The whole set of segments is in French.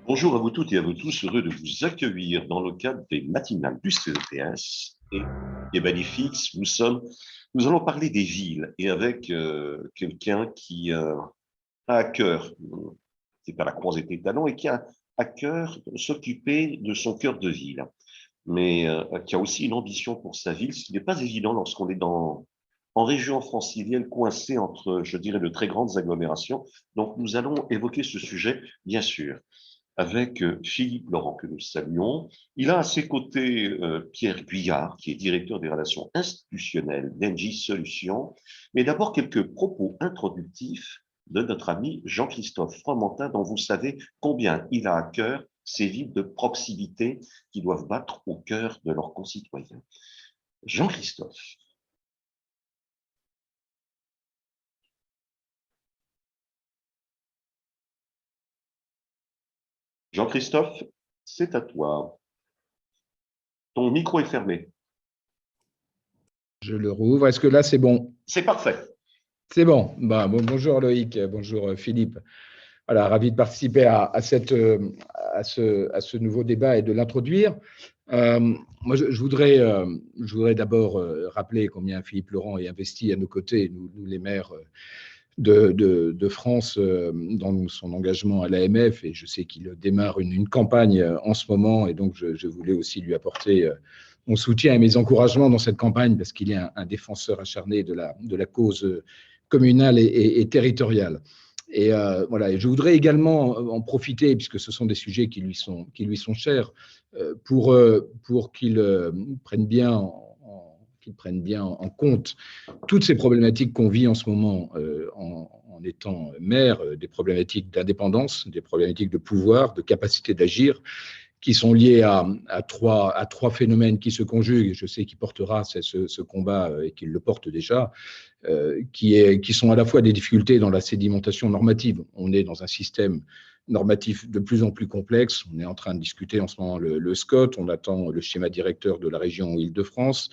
Bonjour à vous toutes et à vous tous, heureux de vous accueillir dans le cadre des matinales du CEPS et Magnifiques. Nous allons parler des villes et avec quelqu'un qui a à cœur, c'est pas la croisée des talents, et qui a à cœur de s'occuper de son cœur de ville, mais qui a aussi une ambition pour sa ville, ce qui n'est pas évident lorsqu'on est en région francilienne, coincé entre, je dirais, de très grandes agglomérations. Donc, nous allons évoquer ce sujet, bien sûr avec Philippe Laurent, que nous saluons. Il a à ses côtés Pierre Guyard, qui est directeur des relations institutionnelles d'Engie Solutions. Mais d'abord, quelques propos introductifs de notre ami Jean-Christophe Fromentin, dont vous savez combien il a à cœur ces villes de proximité qui doivent battre au cœur de leurs concitoyens. Jean-Christophe. Jean-Christophe, c'est à toi. Ton micro est fermé. Je le rouvre. Est-ce que là, c'est bon? C'est parfait. C'est bon. Bonjour Loïc, bonjour Philippe. Voilà, ravi de participer à ce nouveau débat et de l'introduire. Moi, je voudrais d'abord rappeler combien Philippe Laurent est investi à nos côtés, nous les maires de France, dans son engagement à l'AMF. Et je sais qu'il démarre une campagne en ce moment. Et donc, je voulais aussi lui apporter mon soutien et mes encouragements dans cette campagne parce qu'il est un défenseur acharné de la cause communale et territoriale. Et voilà. Et je voudrais également en profiter, puisque ce sont des sujets qui lui sont chers, pour qu'il prenne bien en compte toutes ces problématiques qu'on vit en ce moment en étant maire, des problématiques d'indépendance, des problématiques de pouvoir, de capacité d'agir, qui sont liées à trois phénomènes qui se conjuguent. Je sais qu'il portera ce combat et qu'il le porte déjà, qui sont à la fois des difficultés dans la sédimentation normative. On est dans un système normatif de plus en plus complexe. On est en train de discuter en ce moment le SCOT, on attend le schéma directeur de la région Île-de-France.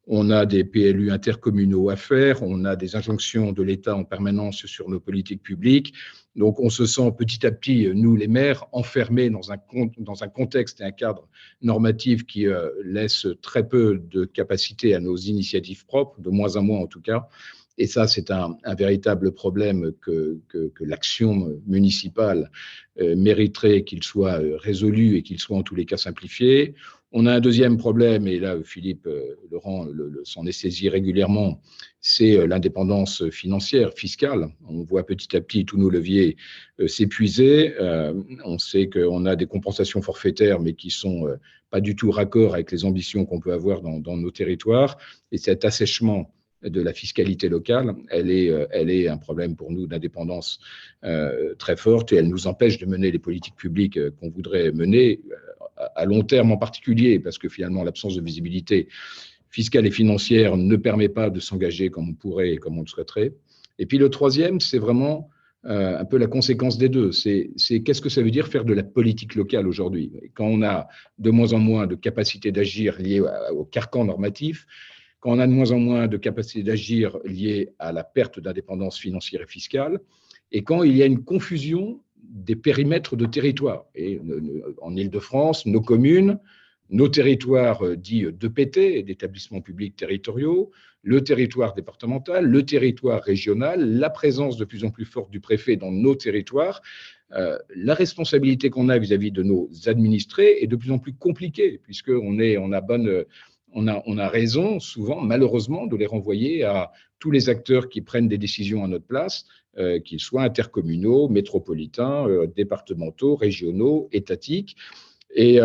On a des PLU intercommunaux à faire, on a des injonctions de l'État en permanence sur nos politiques publiques. Donc, on se sent petit à petit, nous les maires, enfermés dans un contexte et un cadre normatif qui laisse très peu de capacité à nos initiatives propres, de moins en moins en tout cas. Et ça, c'est un véritable problème que l'action municipale mériterait qu'il soit résolu et qu'il soit en tous les cas simplifié. On a un deuxième problème, et là, Philippe Laurent s'en est saisi régulièrement, c'est l'indépendance financière, fiscale. On voit petit à petit tous nos leviers s'épuiser. On sait qu'on a des compensations forfaitaires, mais qui ne sont pas du tout raccord avec les ambitions qu'on peut avoir dans nos territoires. Et cet assèchement de la fiscalité locale, elle est un problème pour nous d'indépendance très forte, et elle nous empêche de mener les politiques publiques qu'on voudrait mener à long terme en particulier, parce que finalement l'absence de visibilité fiscale et financière ne permet pas de s'engager comme on pourrait et comme on le souhaiterait. Et puis le troisième, c'est vraiment un peu la conséquence des deux. C'est qu'est-ce que ça veut dire faire de la politique locale aujourd'hui? Quand on a de moins en moins de capacité d'agir liée au carcan normatif, quand on a de moins en moins de capacité d'agir liée à la perte d'indépendance financière et fiscale, et quand il y a une confusion des périmètres de territoire. Et en Île-de-France, nos communes, nos territoires dits d'EPT, d'établissements publics territoriaux, le territoire départemental, le territoire régional, la présence de plus en plus forte du préfet dans nos territoires, la responsabilité qu'on a vis-à-vis de nos administrés est de plus en plus compliquée, on a raison, souvent, malheureusement, de les renvoyer à tous les acteurs qui prennent des décisions à notre place, qu'ils soient intercommunaux, métropolitains, départementaux, régionaux, étatiques. Et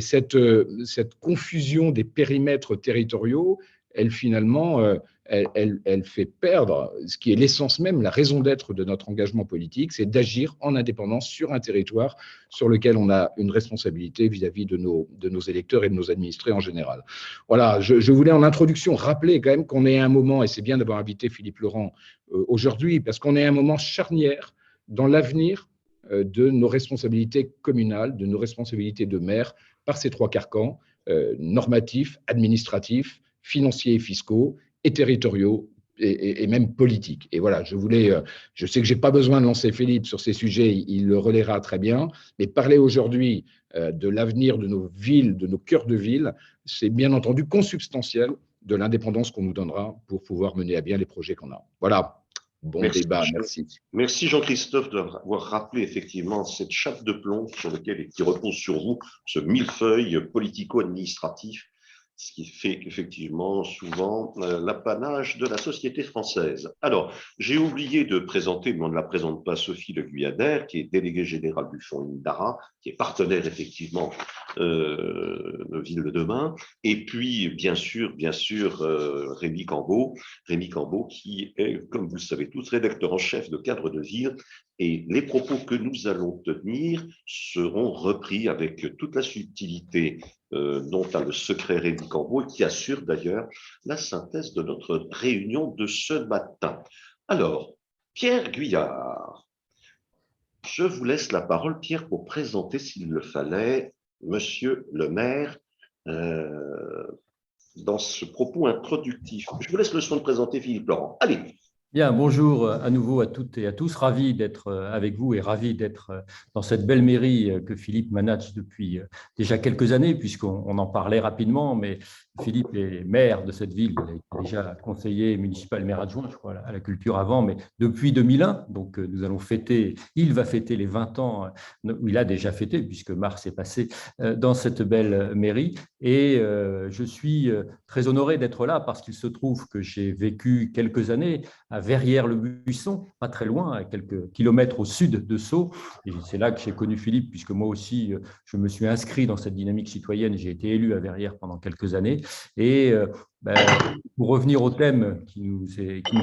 cette confusion des périmètres territoriaux, elle finalement, elle fait perdre ce qui est l'essence même, la raison d'être de notre engagement politique, c'est d'agir en indépendance sur un territoire sur lequel on a une responsabilité vis-à-vis de nos électeurs et de nos administrés en général. Voilà, je voulais en introduction rappeler quand même qu'on est à un moment, et c'est bien d'avoir invité Philippe Laurent aujourd'hui, parce qu'on est à un moment charnière dans l'avenir de nos responsabilités communales, de nos responsabilités de maire, par ces trois carcans, normatifs, administratifs, financiers et fiscaux, et territoriaux, et même politique. Et voilà, je sais que je n'ai pas besoin de lancer Philippe sur ces sujets, il le relaiera très bien, mais parler aujourd'hui de l'avenir de nos villes, de nos cœurs de ville, c'est bien entendu consubstantiel de l'indépendance qu'on nous donnera pour pouvoir mener à bien les projets qu'on a. Voilà, bon Merci, débat, merci. merci Jean-Christophe d'avoir rappelé effectivement cette chape de plomb sur laquelle et qui repose sur vous, ce millefeuille politico-administratif, ce qui fait qu'effectivement, souvent, l'apanage de la société française. Alors, j'ai oublié de présenter, mais on ne la présente pas, Sophie Le Guyader, qui est déléguée générale du Fonds Indara, qui est partenaire effectivement de Ville de Demain, et puis bien sûr, Rémi Cambeau, qui est, comme vous le savez tous, rédacteur en chef de Cadre de Ville, et les propos que nous allons tenir seront repris avec toute la subtilité dont a le secret Rémi Cambeau, et qui assure d'ailleurs la synthèse de notre réunion de ce matin. Alors, Pierre Guyard, je vous laisse la parole, Pierre, pour présenter, s'il le fallait, Monsieur le maire, dans ce propos introductif. Je vous laisse le soin de présenter Philippe Laurent. Allez. Bien, bonjour à nouveau à toutes et à tous. Ravi d'être avec vous et ravi d'être dans cette belle mairie que Philippe manage depuis déjà quelques années, puisqu'on en parlait rapidement, mais Philippe est maire de cette ville. Il a été déjà conseiller municipal, maire adjoint, je crois, à la culture avant, mais depuis 2001. Donc, nous allons fêter, il va fêter les 20 ans, où il a déjà fêté, puisque mars est passé dans cette belle mairie. Et je suis très honoré d'être là parce qu'il se trouve que j'ai vécu quelques années à Verrières-le-Buisson, pas très loin, à quelques kilomètres au sud de Sceaux. Et c'est là que j'ai connu Philippe, puisque moi aussi, je me suis inscrit dans cette dynamique citoyenne. J'ai été élu à Verrières pendant quelques années. Et pour revenir au thème qui nous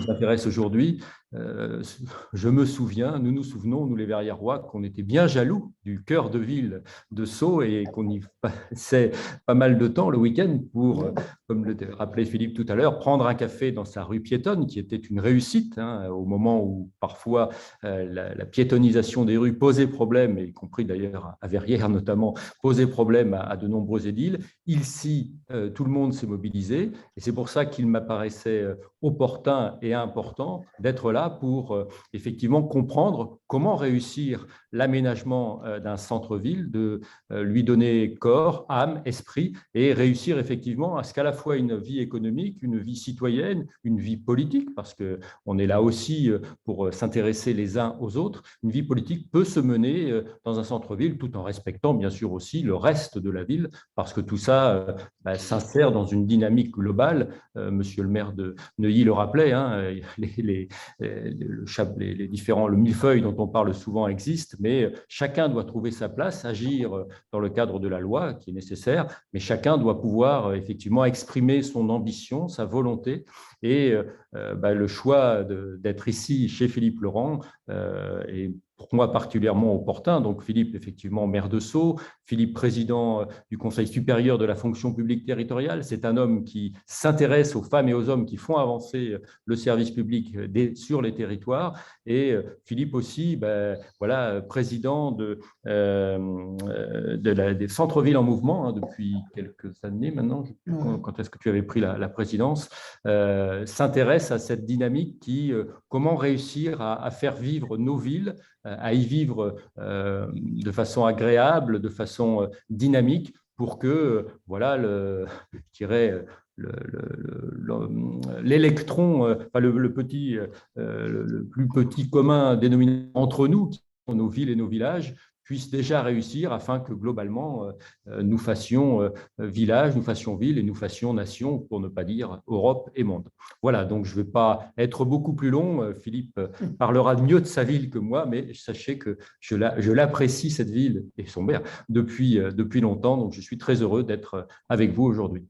intéresse aujourd'hui, je me souviens, nous nous souvenons, nous les Verriérois, qu'on était bien jaloux du cœur de ville de Sceaux et qu'on y passait pas mal de temps le week-end pour, comme le rappelait Philippe tout à l'heure, prendre un café dans sa rue piétonne, qui était une réussite, hein, au moment où parfois la piétonnisation des rues posait problème, y compris d'ailleurs à Verrières notamment, posait problème à de nombreux édiles. Ici, tout le monde s'est mobilisé et c'est pour ça qu'il m'apparaissait opportun et important d'être là pour effectivement comprendre comment réussir l'aménagement d'un centre-ville, de lui donner corps, âme, esprit et réussir effectivement à ce qu'à la fois une vie économique, une vie citoyenne, une vie politique, parce qu'on est là aussi pour s'intéresser les uns aux autres, une vie politique peut se mener dans un centre-ville tout en respectant bien sûr aussi le reste de la ville, parce que tout ça s'insère dans une dynamique globale. Monsieur le maire de Neuilly le rappelait, hein, le millefeuille dont on parle souvent existe, mais chacun doit trouver sa place, agir dans le cadre de la loi qui est nécessaire, mais chacun doit pouvoir effectivement exprimer son ambition, sa volonté, et le choix d'être ici chez Philippe Laurent est pour moi particulièrement opportun. Donc Philippe, effectivement, maire de Sceaux, Philippe, président du Conseil supérieur de la fonction publique territoriale. C'est un homme qui s'intéresse aux femmes et aux hommes qui font avancer le service public sur les territoires. Et Philippe aussi, président des centres-villes en mouvement, hein, depuis quelques années maintenant. Je ne sais plus quand est-ce que tu avais pris la présidence, s'intéresse à cette dynamique qui, comment réussir à faire vivre nos villes, à y vivre de façon agréable, de façon dynamique, pour que, je dirais, l'électron, le plus petit commun dénominateur entre nous, qui sont nos villes et nos villages, puisse déjà réussir afin que globalement nous fassions village, nous fassions ville et nous fassions nation, pour ne pas dire Europe et monde. Voilà, donc je ne vais pas être beaucoup plus long. Philippe parlera mieux de sa ville que moi, mais sachez que je l'apprécie, cette ville et son maire, depuis longtemps. Donc je suis très heureux d'être avec vous aujourd'hui.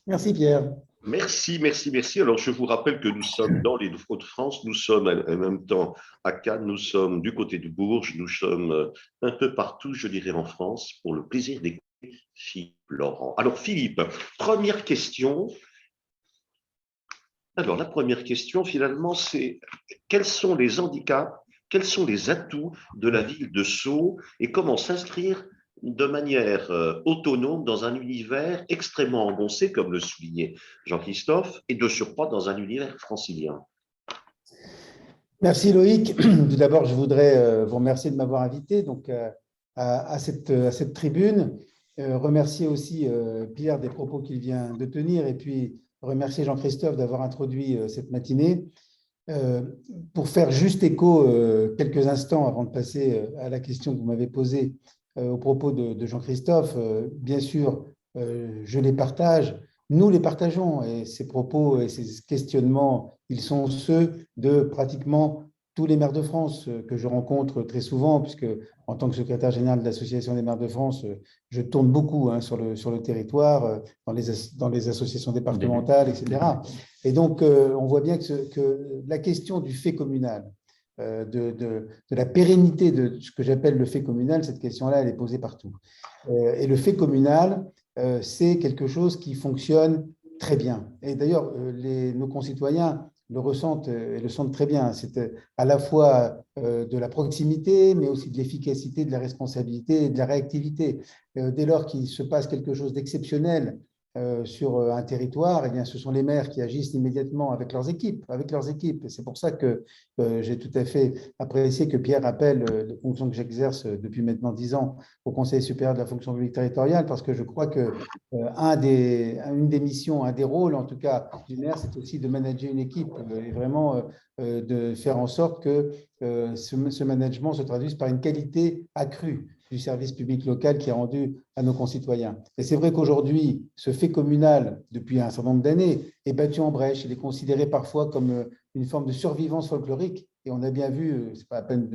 Merci Pierre. Merci, merci, merci. Alors, je vous rappelle que nous sommes dans les Hauts-de-France, nous sommes en même temps à Cannes, nous sommes du côté de Bourges, nous sommes un peu partout, je dirais, en France, pour le plaisir d'écouter Philippe Laurent. Alors, Philippe, première question. Alors, la première question, finalement, c'est quels sont les handicaps, quels sont les atouts de la ville de Sceaux et comment s'inscrire de manière autonome dans un univers extrêmement engoncé, comme le soulignait Jean-Christophe, et de surcroît dans un univers francilien. Merci Loïc. Tout d'abord, je voudrais vous remercier de m'avoir invité donc, à cette tribune. Remercier aussi Pierre des propos qu'il vient de tenir et puis remercier Jean-Christophe d'avoir introduit cette matinée. Pour faire juste écho quelques instants avant de passer à la question que vous m'avez posée au propos de Jean-Christophe, bien sûr, je les partage, nous les partageons et ces propos et ces questionnements, ils sont ceux de pratiquement tous les maires de France que je rencontre très souvent, puisque en tant que secrétaire général de l'Association des maires de France, je tourne beaucoup sur le territoire, dans les associations départementales, etc. Et donc, on voit bien que la question du fait communal, de la pérennité de ce que j'appelle le fait communal, cette question-là, elle est posée partout. Et le fait communal, c'est quelque chose qui fonctionne très bien. Et d'ailleurs, nos concitoyens le ressentent et le sentent très bien. C'est à la fois de la proximité, mais aussi de l'efficacité, de la responsabilité et de la réactivité. Dès lors qu'il se passe quelque chose d'exceptionnel sur un territoire, eh bien, ce sont les maires qui agissent immédiatement avec leurs équipes. Et c'est pour ça que j'ai tout à fait apprécié que Pierre rappelle les fonctions que j'exerce depuis maintenant 10 ans au Conseil supérieur de la fonction publique territoriale, parce que je crois que une des missions, un des rôles en tout cas du maire, c'est aussi de manager une équipe et vraiment de faire en sorte que ce management se traduise par une qualité accrue du service public local qui est rendu à nos concitoyens. Et c'est vrai qu'aujourd'hui, ce fait communal, depuis un certain nombre d'années, est battu en brèche. Il est considéré parfois comme une forme de survivance folklorique. Et on a bien vu, ce n'est pas la peine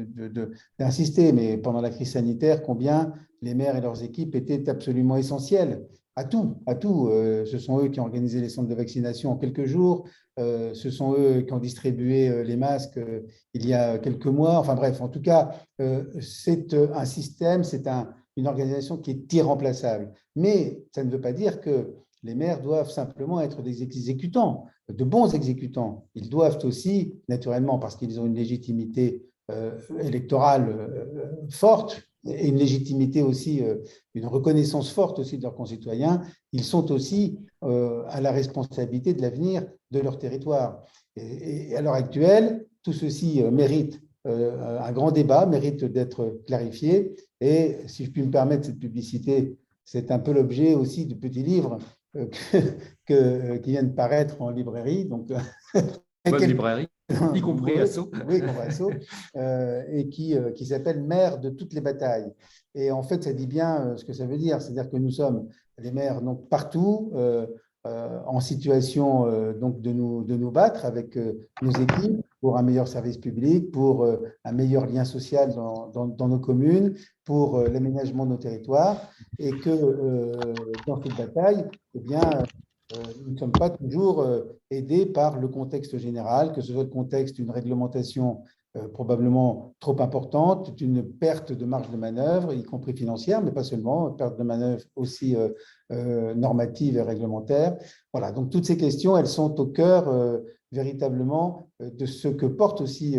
d'insister, mais pendant la crise sanitaire, combien les maires et leurs équipes étaient absolument essentiels à tout. Ce sont eux qui ont organisé les centres de vaccination en quelques jours. Ce sont eux qui ont distribué les masques il y a quelques mois. Enfin bref, en tout cas, c'est un système, c'est une organisation qui est irremplaçable. Mais ça ne veut pas dire que les maires doivent simplement être des exécutants, de bons exécutants. Ils doivent aussi, naturellement, parce qu'ils ont une légitimité électorale forte, et une légitimité aussi, une reconnaissance forte aussi de leurs concitoyens, ils sont aussi à la responsabilité de l'avenir de leur territoire. Et à l'heure actuelle, tout ceci mérite un grand débat, mérite d'être clarifié. Et si je puis me permettre cette publicité, c'est un peu l'objet aussi du petit livre qui vient de paraître en librairie. Donc, bonne librairie, y compris Asso. Oui, y compris Asso, et qui s'appelle « Maires de toutes les batailles ». Et en fait, ça dit bien ce que ça veut dire. C'est-à-dire que nous sommes les maires donc, partout, en situation donc, de nous battre avec nos équipes pour un meilleur service public, pour un meilleur lien social dans nos communes, pour l'aménagement de nos territoires, et que dans cette bataille, eh bien, nous ne sommes pas toujours aidés par le contexte général, que ce soit le contexte d'une réglementation probablement trop importante, une perte de marge de manœuvre, y compris financière, mais pas seulement, perte de manœuvre aussi normative et réglementaire. Voilà, donc toutes ces questions, elles sont au cœur véritablement de ce que porte aussi,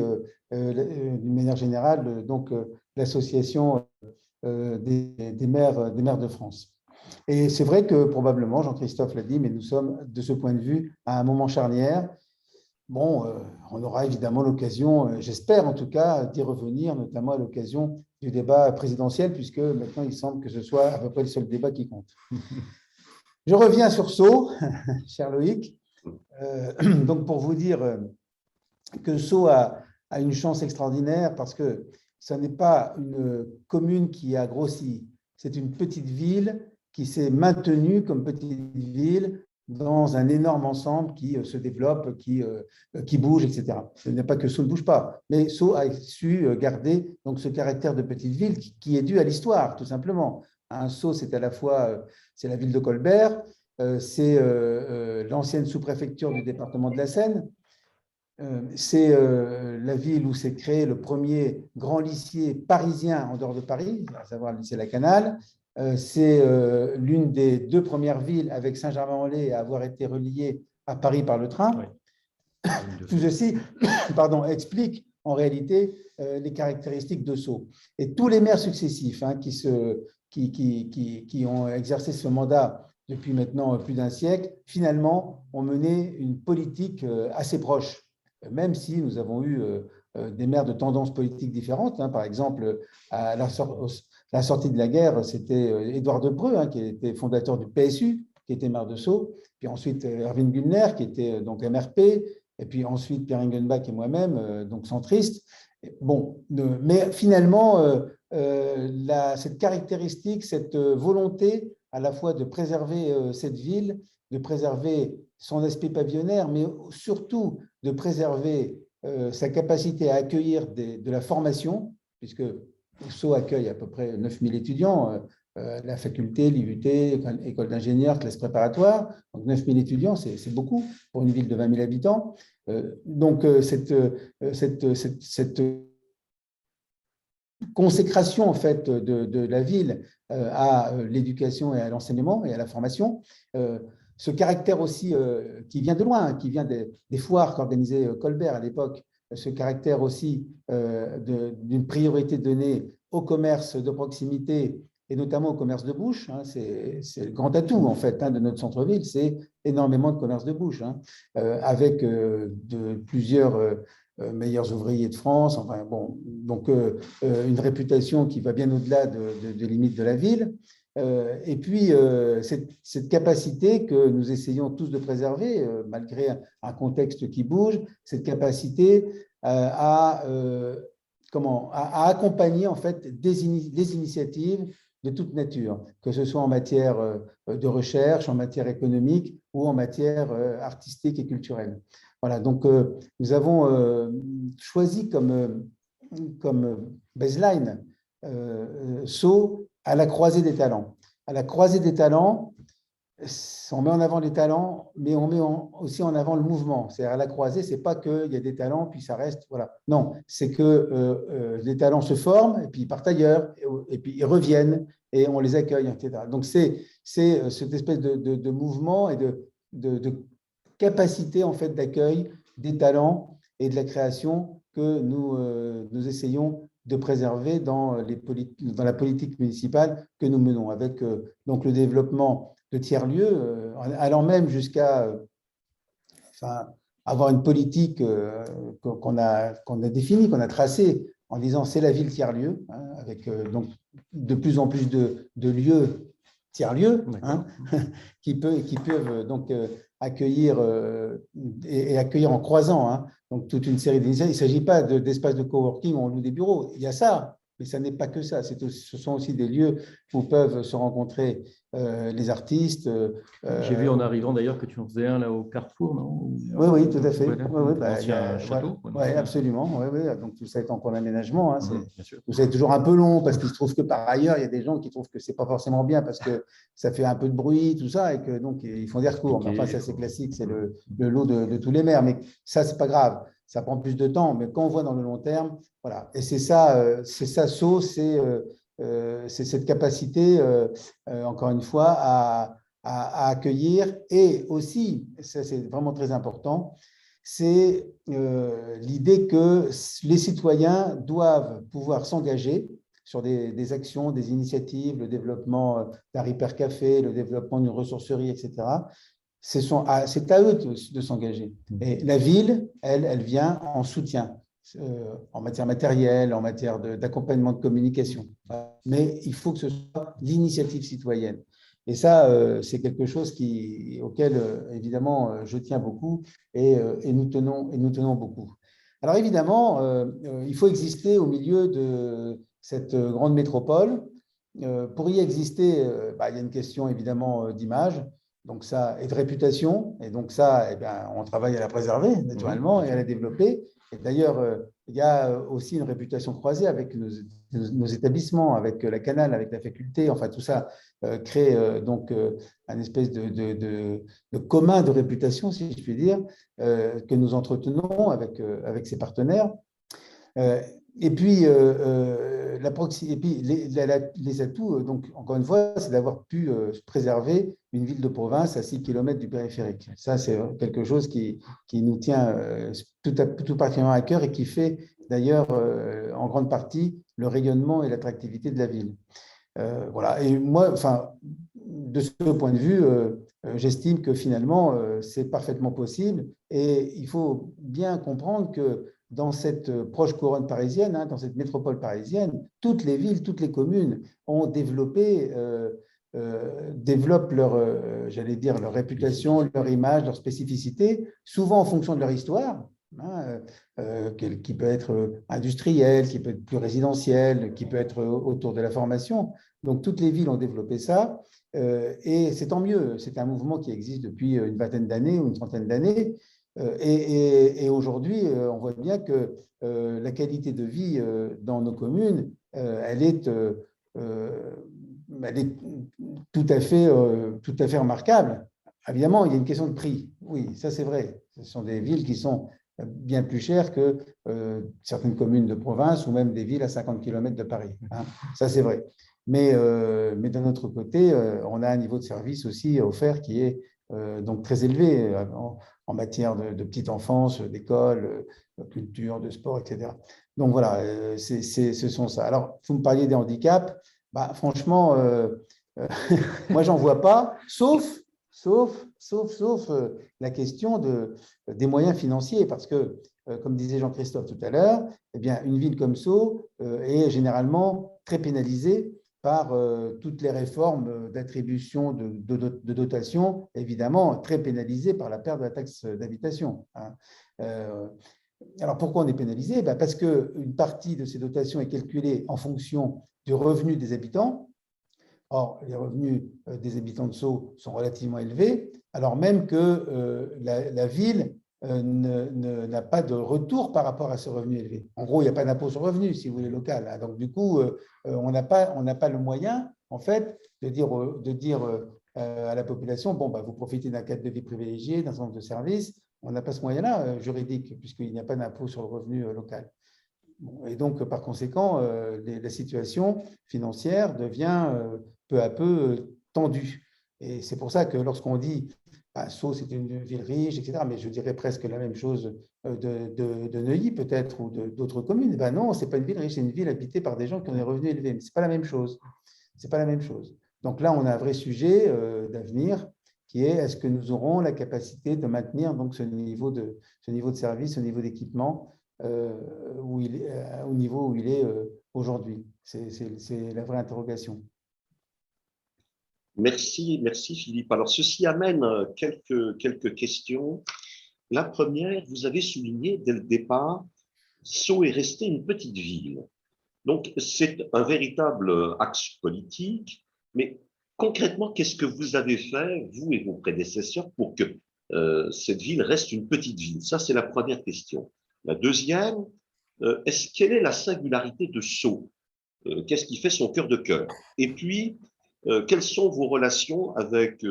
d'une manière générale, donc l'association des maires de France. Et c'est vrai que probablement, Jean-Christophe l'a dit, mais nous sommes de ce point de vue à un moment charnière. Bon, on aura évidemment l'occasion, j'espère en tout cas, d'y revenir, notamment à l'occasion du débat présidentiel, puisque maintenant il semble que ce soit à peu près le seul débat qui compte. Je reviens sur Sceaux, cher Loïc. Donc pour vous dire que Sceaux a une chance extraordinaire parce que ce n'est pas une commune qui a grossi, c'est une petite ville qui s'est maintenue comme petite ville dans un énorme ensemble qui se développe, qui bouge, etc. Ce n'est pas que Sceaux ne bouge pas, mais Sceaux a su garder donc, ce caractère de petite ville qui est dû à l'histoire, tout simplement. Sceaux, c'est à la fois c'est la ville de Colbert, c'est l'ancienne sous-préfecture du département de la Seine, c'est la ville où s'est créé le premier grand lycée parisien en dehors de Paris, à savoir le lycée Lacanal. C'est l'une des 2 premières villes avec Saint-Germain-en-Laye à avoir été reliée à Paris par le train. Oui. Tout ceci explique en réalité les caractéristiques de Sceaux. Et tous les maires successifs qui ont exercé ce mandat depuis maintenant plus d'un siècle, finalement, ont mené une politique assez proche, même si nous avons eu des maires de tendances politiques différentes. Par exemple, à la sortie de la guerre, c'était Édouard Debreu, qui était fondateur du PSU, qui était maire de Sceaux, puis ensuite Erwin Güllner, qui était donc MRP, et puis ensuite Pierre Engenbach et moi-même, donc centristes. Bon, mais finalement, cette caractéristique, cette volonté à la fois de préserver cette ville, de préserver son aspect pavillonnaire, mais surtout de préserver sa capacité à accueillir de la formation, puisque Sceaux accueille à peu près 9000 étudiants, la faculté, l'IUT, école d'ingénieurs, classe préparatoire, donc 9000 étudiants, c'est beaucoup pour une ville de 20 000 habitants. Donc cette consécration en fait de la ville à l'éducation et à l'enseignement et à la formation, ce caractère aussi qui vient de loin, qui vient des foires qu'organisait Colbert à l'époque, ce caractère aussi d'une priorité donnée au commerce de proximité et notamment au commerce de bouche. C'est le grand atout en fait de notre centre-ville, c'est énormément de commerce de bouche, avec plusieurs meilleurs ouvriers de France, enfin bon, donc une réputation qui va bien au-delà des limites de la ville. Et puis, cette capacité que nous essayons tous de préserver, malgré un contexte qui bouge, cette capacité à accompagner en fait des initiatives de toute nature, que ce soit en matière de recherche, en matière économique ou en matière artistique et culturelle. Voilà, donc nous avons choisi comme baseline Sceaux à la croisée des talents. À la croisée des talents, on met en avant les talents, mais on met aussi en avant le mouvement. C'est-à-dire à la croisée, ce n'est pas qu'il y a des talents, puis ça reste. Voilà. Non, c'est que les talents se forment, et puis ils partent ailleurs, et puis ils reviennent, et on les accueille, etc. Donc c'est cette espèce de mouvement et de capacité en fait, d'accueil des talents et de la création que nous essayons de préserver dans la politique municipale que nous menons, avec donc le développement de tiers-lieux, allant même jusqu'à avoir une politique qu'on a définie, qu'on a tracée, en disant c'est la ville tiers-lieu, avec donc de plus en plus de lieux tiers-lieux, qui peuvent donc accueillir et accueillir en croisant, donc toute une série d'initiatives. Il ne s'agit pas d'espaces de coworking où on loue des bureaux. Il y a ça, mais ça n'est pas que ça. Ce sont aussi des lieux où peuvent se rencontrer les artistes. J'ai vu en arrivant d'ailleurs que tu en faisais un là au Carrefour, non? Oui, tout à fait. L'ancien château. Oui, absolument. Donc tout ça est en cours d'aménagement. Tout ça est toujours un peu long parce qu'il se trouve que par ailleurs, il y a des gens qui trouvent que ce n'est pas forcément bien parce que ça fait un peu de bruit, tout ça, et que donc ils font des recours. Mais enfin, ça c'est classique, c'est le lot de tous les maires. Mais ça, c'est pas grave. Ça prend plus de temps, mais quand on voit dans le long terme, voilà. Et c'est ça, Sceaux, c'est cette capacité, encore une fois, à accueillir. Et aussi, ça c'est vraiment très important, c'est l'idée que les citoyens doivent pouvoir s'engager sur des actions, des initiatives, le développement d'un hypercafé, le développement d'une ressourcerie, etc. C'est à eux de s'engager. Et la ville, elle vient en soutien, en matière matérielle, en matière d'accompagnement de communication. Mais il faut que ce soit l'initiative citoyenne. Et ça, c'est quelque chose auquel, évidemment, je tiens beaucoup et nous tenons beaucoup. Alors, évidemment, il faut exister au milieu de cette grande métropole. Pour y exister, il y a une question, évidemment, d'image. Donc ça, et de réputation, et donc ça, on travaille à la préserver naturellement et à la développer. Et d'ailleurs, il y a aussi une réputation croisée avec nos établissements, avec la Canal, avec la faculté. Enfin, tout ça crée donc un espèce de commun de réputation, si je puis dire, que nous entretenons avec ces partenaires. Et puis, les atouts, donc, encore une fois, c'est d'avoir pu préserver une ville de province à 6 km du périphérique. Ça, c'est quelque chose qui nous tient tout particulièrement à cœur et qui fait d'ailleurs en grande partie le rayonnement et l'attractivité de la ville. Voilà. Et moi, enfin, de ce point de vue, j'estime que finalement, c'est parfaitement possible. Et il faut bien comprendre que dans cette proche couronne parisienne, dans cette métropole parisienne, toutes les villes, toutes les communes ont développent leur, j'allais dire, leur réputation, leur image, leur spécificité, souvent en fonction de leur histoire. Qui peut être industriel, qui peut être plus résidentiel, qui peut être autour de la formation. Donc, toutes les villes ont développé ça et c'est tant mieux. C'est un mouvement qui existe depuis une vingtaine d'années ou une trentaine d'années. Et aujourd'hui, on voit bien que la qualité de vie dans nos communes, elle est tout à fait remarquable. Évidemment, il y a une question de prix. Oui, ça c'est vrai. Ce sont des villes qui sont bien plus chères que certaines communes de province ou même des villes à 50 km de Paris. Ça c'est vrai. Mais d'un autre côté, on a un niveau de service aussi offert qui est donc très élevé en matière de petite enfance, d'école, de culture, de sport, etc. Donc voilà, ce sont ça. Alors, vous me parliez des handicaps. Franchement, moi, j'en vois pas, sauf la question des moyens financiers, parce que, comme disait Jean-Christophe tout à l'heure, eh bien, une ville comme Sceaux est généralement très pénalisée par toutes les réformes d'attribution de dotation, évidemment très pénalisée par la perte de la taxe d'habitation. Alors, pourquoi on est pénalisé? Parce qu'une partie de ces dotations est calculée en fonction du revenu des habitants. Or, les revenus des habitants de Sceaux sont relativement élevés, alors même que la ville n'a pas de retour par rapport à ce revenu élevé. En gros, il n'y a pas d'impôt sur le revenu, si vous voulez, local. Donc, du coup, on n'a pas le moyen, en fait, de dire à la population, bon, vous profitez d'un cadre de vie privilégié, d'un centre de service. On n'a pas ce moyen-là juridique, puisqu'il n'y a pas d'impôt sur le revenu local. Et donc, par conséquent, la situation financière devient peu à peu tendue. Et c'est pour ça que lorsqu'on dit Sceaux, c'est une ville riche, etc., mais je dirais presque la même chose de Neuilly, peut-être, ou d'autres communes. Non, ce n'est pas une ville riche, c'est une ville habitée par des gens qui ont des revenus élevés. Mais ce n'est pas la même chose. C'est pas la même chose. Donc là, on a un vrai sujet d'avenir qui est est-ce que nous aurons la capacité de maintenir donc, ce niveau de service, ce niveau d'équipement au niveau où il est aujourd'hui. C'est la vraie interrogation. Merci Philippe. Alors, ceci amène quelques questions. La première, vous avez souligné dès le départ, Sceaux est resté une petite ville. Donc, c'est un véritable axe politique, mais concrètement, qu'est-ce que vous avez fait, vous et vos prédécesseurs, pour que cette ville reste une petite ville? Ça, c'est la première question. La deuxième, quelle est la singularité de Sceaux? Qu'est-ce qui fait son cœur de cœur? Et puis, quelles sont vos relations avec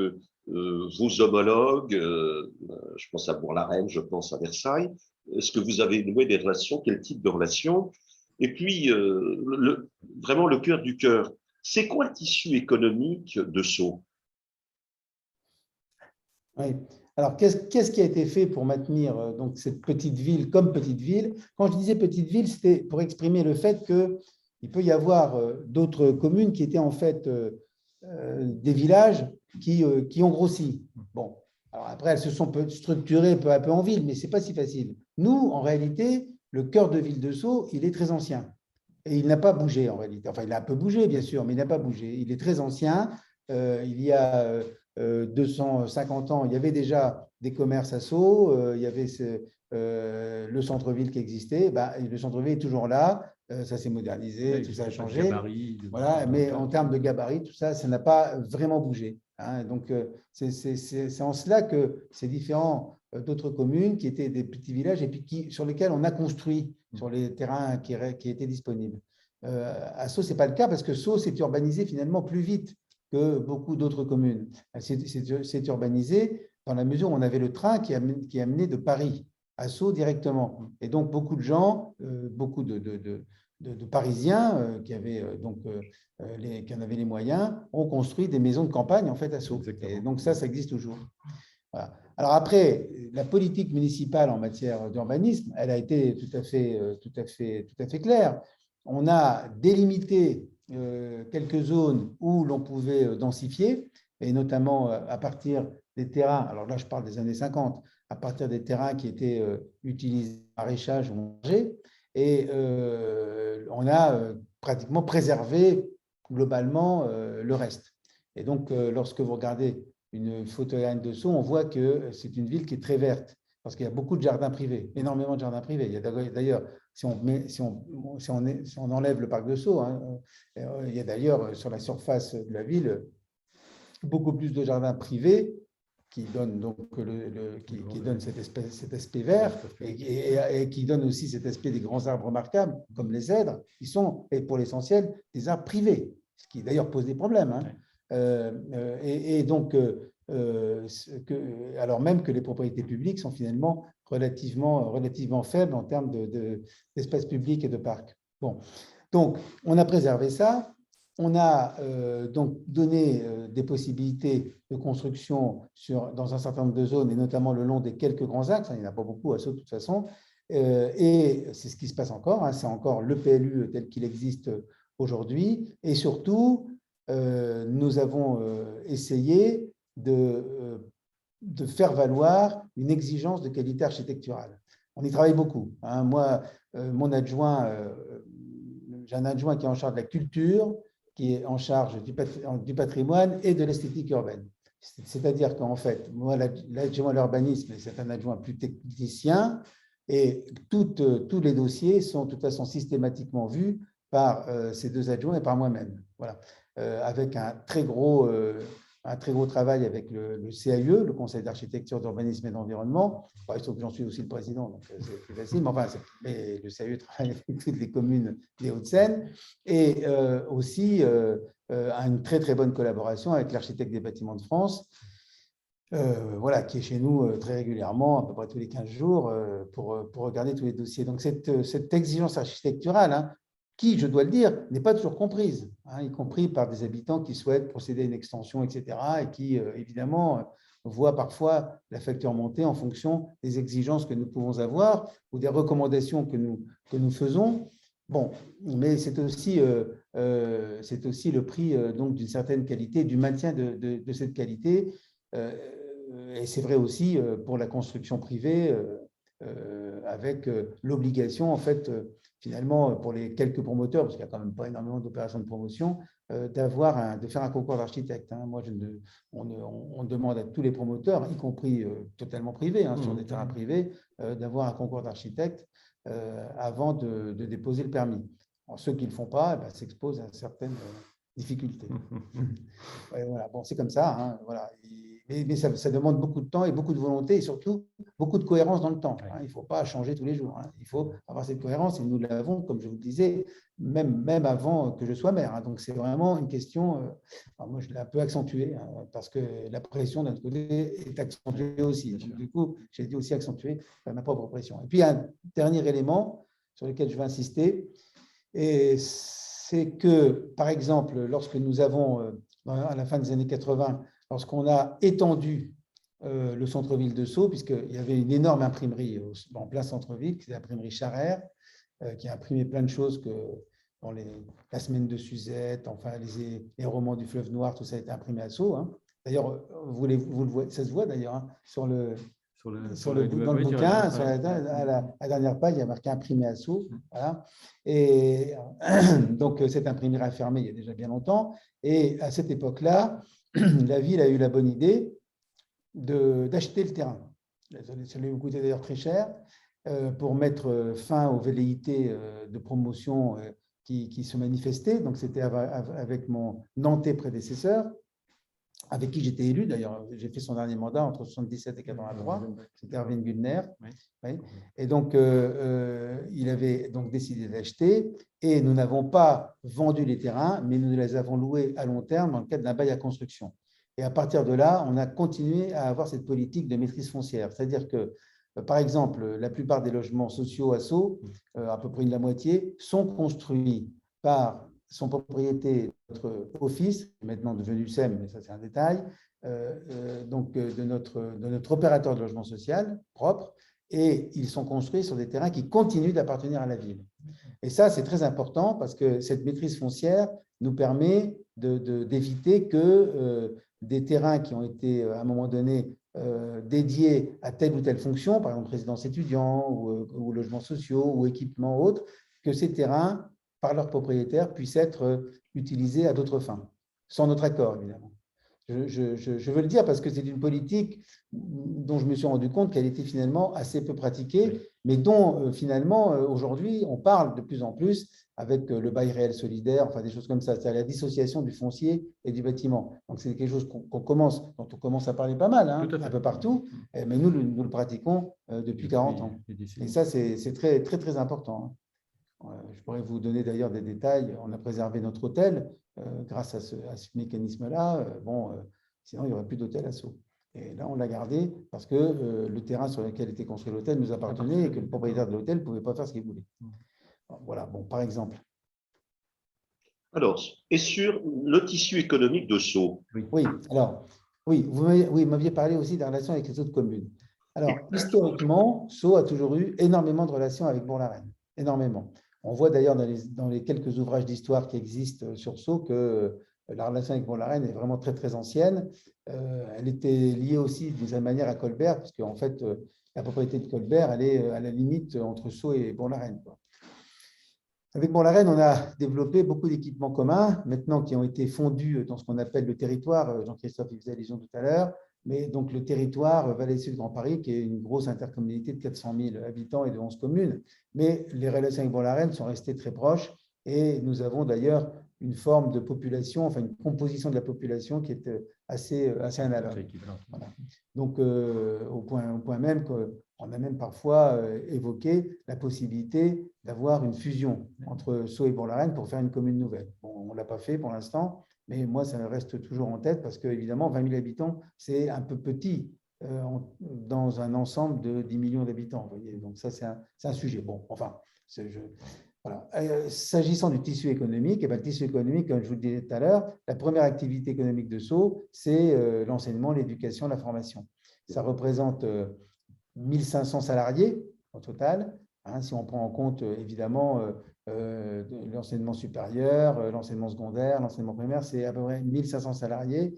vos homologues? Je pense à Bourg-la-Reine, je pense à Versailles. Est-ce que vous avez noué des relations? Quel type de relations? Et puis, vraiment le cœur du cœur, c'est quoi le tissu économique de Sceaux? Oui. Alors, qu'est-ce qui a été fait pour maintenir donc, cette petite ville comme petite ville? Quand je disais petite ville, c'était pour exprimer le fait qu'il peut y avoir d'autres communes qui étaient en fait des villages qui ont grossi. Bon, alors après, elles se sont structurées peu à peu en ville, mais ce n'est pas si facile. Nous, en réalité, le cœur de ville de Sceaux, il est très ancien. Et il n'a pas bougé en réalité. Enfin, il a un peu bougé, bien sûr, mais il n'a pas bougé. Il est très ancien. Il y a 250 ans, il y avait déjà des commerces à Sceaux, il y avait le centre-ville qui existait. Le centre-ville est toujours là. Ça s'est modernisé, tout ça a changé. Voilà, mais en termes de gabarit, tout ça, ça n'a pas vraiment bougé. Donc, c'est en cela que c'est différent d'autres communes qui étaient des petits villages et puis sur lesquels on a construit sur les terrains qui étaient disponibles. À Sceaux, ce n'est pas le cas parce que Sceaux s'est urbanisé finalement plus vite que beaucoup d'autres communes. C'est urbanisé dans la mesure où on avait le train qui amenait de Paris à Sceaux directement. Et donc, beaucoup de gens, beaucoup de Parisiens qui en avaient les moyens, ont construit des maisons de campagne en fait à Sceaux. Et donc ça existe toujours. Voilà. Alors après, la politique municipale en matière d'urbanisme, elle a été tout à fait claire. On a délimité quelques zones où l'on pouvait densifier, et notamment à partir des terrains, alors là je parle des années 50, à partir des terrains qui étaient utilisés en maraîchage ou en verger, et on a pratiquement préservé globalement le reste. Et donc, lorsque vous regardez une photo aérienne de Sceaux, on voit que c'est une ville qui est très verte, parce qu'il y a beaucoup de jardins privés, énormément de jardins privés. Il y a d'ailleurs, si on enlève le parc de Sceaux, hein, il y a d'ailleurs sur la surface de la ville beaucoup plus de jardins privés qui donnent donc qui donnent cet aspect vert et qui donnent aussi cet aspect des grands arbres remarquables, comme les cèdres, qui sont, et pour l'essentiel, des arbres privés, ce qui d'ailleurs pose des problèmes. Hein. Donc, alors même que les propriétés publiques sont finalement relativement faibles en termes d'espace public et de parcs. Bon. Donc, on a préservé ça. On a donc donné des possibilités de construction dans un certain nombre de zones, et notamment le long des quelques grands axes. Il n'y en a pas beaucoup à Sceaux de toute façon. Et c'est ce qui se passe encore. Hein, c'est encore le PLU tel qu'il existe aujourd'hui. Et surtout, nous avons essayé de faire valoir une exigence de qualité architecturale. On y travaille beaucoup. Hein. Moi, mon adjoint, j'ai un adjoint qui est en charge de la culture, qui est en charge du patrimoine et de l'esthétique urbaine. C'est-à-dire qu'en fait, moi, l'adjoint à l'urbanisme, c'est un adjoint plus technicien, et tous les dossiers sont de toute façon systématiquement vus par ces deux adjoints et par moi-même. Voilà. Avec un très gros travail avec le CAIE, le Conseil d'architecture, d'urbanisme et d'environnement. Bon, il se trouve que j'en suis aussi le président, donc c'est plus facile. Mais enfin, le CAIE travaille avec toutes les communes des Hauts-de-Seine, et aussi a une très très bonne collaboration avec l'architecte des bâtiments de France, voilà, qui est chez nous très régulièrement, à peu près tous les 15 jours, pour regarder tous les dossiers. Donc cette exigence architecturale, hein, qui, je dois le dire, n'est pas toujours comprise, hein, y compris par des habitants qui souhaitent procéder à une extension, etc., et qui, évidemment, voient parfois la facture monter en fonction des exigences que nous pouvons avoir ou des recommandations que nous faisons. Bon, mais c'est aussi le prix donc d'une certaine qualité, du maintien de cette qualité. Et c'est vrai aussi pour la construction privée, avec l'obligation, en fait, finalement, pour les quelques promoteurs, parce qu'il n'y a quand même pas énormément d'opérations de promotion, de faire un concours d'architectes. Hein. Moi, on demande à tous les promoteurs, y compris totalement privés, hein, sur des terrains privés, d'avoir un concours d'architectes avant de déposer le permis. Alors, ceux qui ne le font pas, s'exposent à certaines difficultés. Ouais, voilà. Bon, c'est comme ça. Hein, voilà. Mais ça demande beaucoup de temps et beaucoup de volonté, et surtout beaucoup de cohérence dans le temps. Hein. Il ne faut pas changer tous les jours. Hein. Il faut avoir cette cohérence, et nous l'avons, comme je vous le disais, même avant que je sois maire. Hein. Donc, c'est vraiment une question, moi je l'ai un peu accentuée, hein, parce que la pression d'un côté est accentuée aussi. Donc, du coup, j'ai dû aussi accentuer ma propre pression. Et puis, un dernier élément sur lequel je vais insister, et c'est que, par exemple, lorsque nous avons, à la fin des années 80, lorsqu'on a étendu le centre-ville de Sceaux, puisqu'il y avait une énorme imprimerie en plein centre-ville, qui est l'imprimerie Charrère, qui a imprimé plein de choses que dans la semaine de Suzette, enfin les romans du fleuve Noir, tout ça a été imprimé à Sceaux. Hein. D'ailleurs, vous le voyez, ça se voit d'ailleurs hein, dans le bouquin, à la dernière page, il y a marqué imprimé à Sceaux. Voilà. Et donc, cette imprimerie a fermé il y a déjà bien longtemps. Et à cette époque-là, la ville a eu la bonne idée d'acheter le terrain. Ça lui a coûté d'ailleurs très cher pour mettre fin aux velléités de promotion qui se manifestaient. Donc, c'était avec mon nantais prédécesseur, avec qui j'étais élu. D'ailleurs, j'ai fait son dernier mandat entre 1977 et 1983. C'était Erwin Gudner. Oui. Et donc, il avait donc décidé d'acheter. Et nous n'avons pas vendu les terrains, mais nous les avons loués à long terme dans le cadre d'un bail à construction. Et à partir de là, on a continué à avoir cette politique de maîtrise foncière. C'est-à-dire que, par exemple, la plupart des logements sociaux à Sceaux, à peu près la moitié, sont construits par sont propriété de notre office, maintenant devenu SEM, mais ça c'est un détail, donc de notre opérateur de logement social propre, et ils sont construits sur des terrains qui continuent d'appartenir à la ville. Et ça, c'est très important parce que cette maîtrise foncière nous permet d'éviter que des terrains qui ont été à un moment donné dédiés à telle ou telle fonction, par exemple résidence étudiant ou logements sociaux ou équipements autres, que ces terrains, par leurs propriétaires, puissent être utilisés à d'autres fins, sans notre accord, évidemment. Je veux le dire parce que c'est une politique dont je me suis rendu compte qu'elle était finalement assez peu pratiquée, mais dont finalement aujourd'hui on parle de plus en plus avec le bail réel solidaire, enfin des choses comme ça, c'est-à-dire la dissociation du foncier et du bâtiment. Donc c'est quelque chose dont on commence à parler pas mal, hein, un peu partout, mais nous le pratiquons depuis 40 ans. Et ça c'est très, très, très important. Je pourrais vous donner d'ailleurs des détails. On a préservé notre hôtel grâce à ce mécanisme-là. Sinon, il n'y aurait plus d'hôtel à Sceaux. Et là, on l'a gardé parce que le terrain sur lequel était construit l'hôtel nous appartenait et que le propriétaire de l'hôtel ne pouvait pas faire ce qu'il voulait. Voilà, bon, par exemple. Alors, et sur le tissu économique de Sceaux? Oui, alors, oui, vous m'aviez parlé aussi de la relation avec les autres communes. Alors, historiquement, Sceaux a toujours eu énormément de relations avec Bourg-la-Reine, énormément. On voit d'ailleurs dans les quelques ouvrages d'histoire qui existent sur Sceaux que la relation avec Bourg-la-Reine est vraiment très, très ancienne. Elle était liée aussi d'une certaine manière à Colbert, parce qu'en fait, la propriété de Colbert, elle est à la limite entre Sceaux et Bourg-la-Reine. Avec Bourg-la-Reine, on a développé beaucoup d'équipements communs, maintenant qui ont été fondus dans ce qu'on appelle le territoire. Jean-Christophe y faisait allusion tout à l'heure. Mais donc le territoire Valais-Sud-Grand Paris, qui est une grosse intercommunalité de 400 000 habitants et de 11 communes. Mais les relations avec Bourg-la-Reine sont restées très proches et nous avons d'ailleurs une forme de population, enfin une composition de la population qui est assez analogue. Voilà. Donc au point même qu'on a même parfois évoqué la possibilité d'avoir une fusion entre Sceaux et Bourg-la-Reine pour faire une commune nouvelle. Bon, on ne l'a pas fait pour l'instant. Mais moi, ça reste toujours en tête parce qu'évidemment, 20 000 habitants, c'est un peu petit dans un ensemble de 10 millions d'habitants. Donc ça, c'est un sujet. Bon, enfin, voilà. S'agissant du tissu économique, le tissu économique, comme je vous le disais tout à l'heure, la première activité économique de Sceaux, c'est l'enseignement, l'éducation, la formation. Ça représente 1500 salariés au total. Si on prend en compte évidemment l'enseignement supérieur, l'enseignement secondaire, l'enseignement primaire, c'est à peu près 1500 salariés.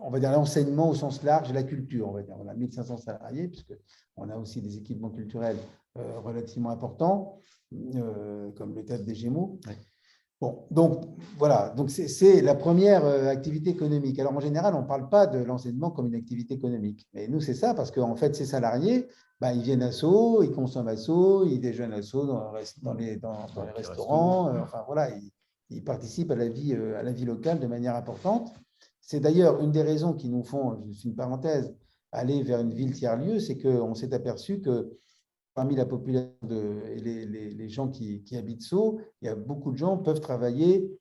On va dire l'enseignement au sens large, la culture, on va dire. On a 1500 salariés, puisqu'on a aussi des équipements culturels relativement importants, comme le Théâtre des Gémeaux. Oui. Bon, donc voilà, donc c'est la première activité économique. Alors en général, on ne parle pas de l'enseignement comme une activité économique. Mais nous, c'est ça, parce qu'en fait, ces salariés, ils viennent à Sceaux, ils consomment à Sceaux, ils déjeunent à Sceaux dans les restaurants. Enfin voilà, ils participent à la vie locale de manière importante. C'est d'ailleurs une des raisons qui nous font, je fais une parenthèse, aller vers une ville tiers-lieu, c'est qu'on s'est aperçu que parmi la population et les gens qui habitent Sceaux, il y a beaucoup de gens qui peuvent travailler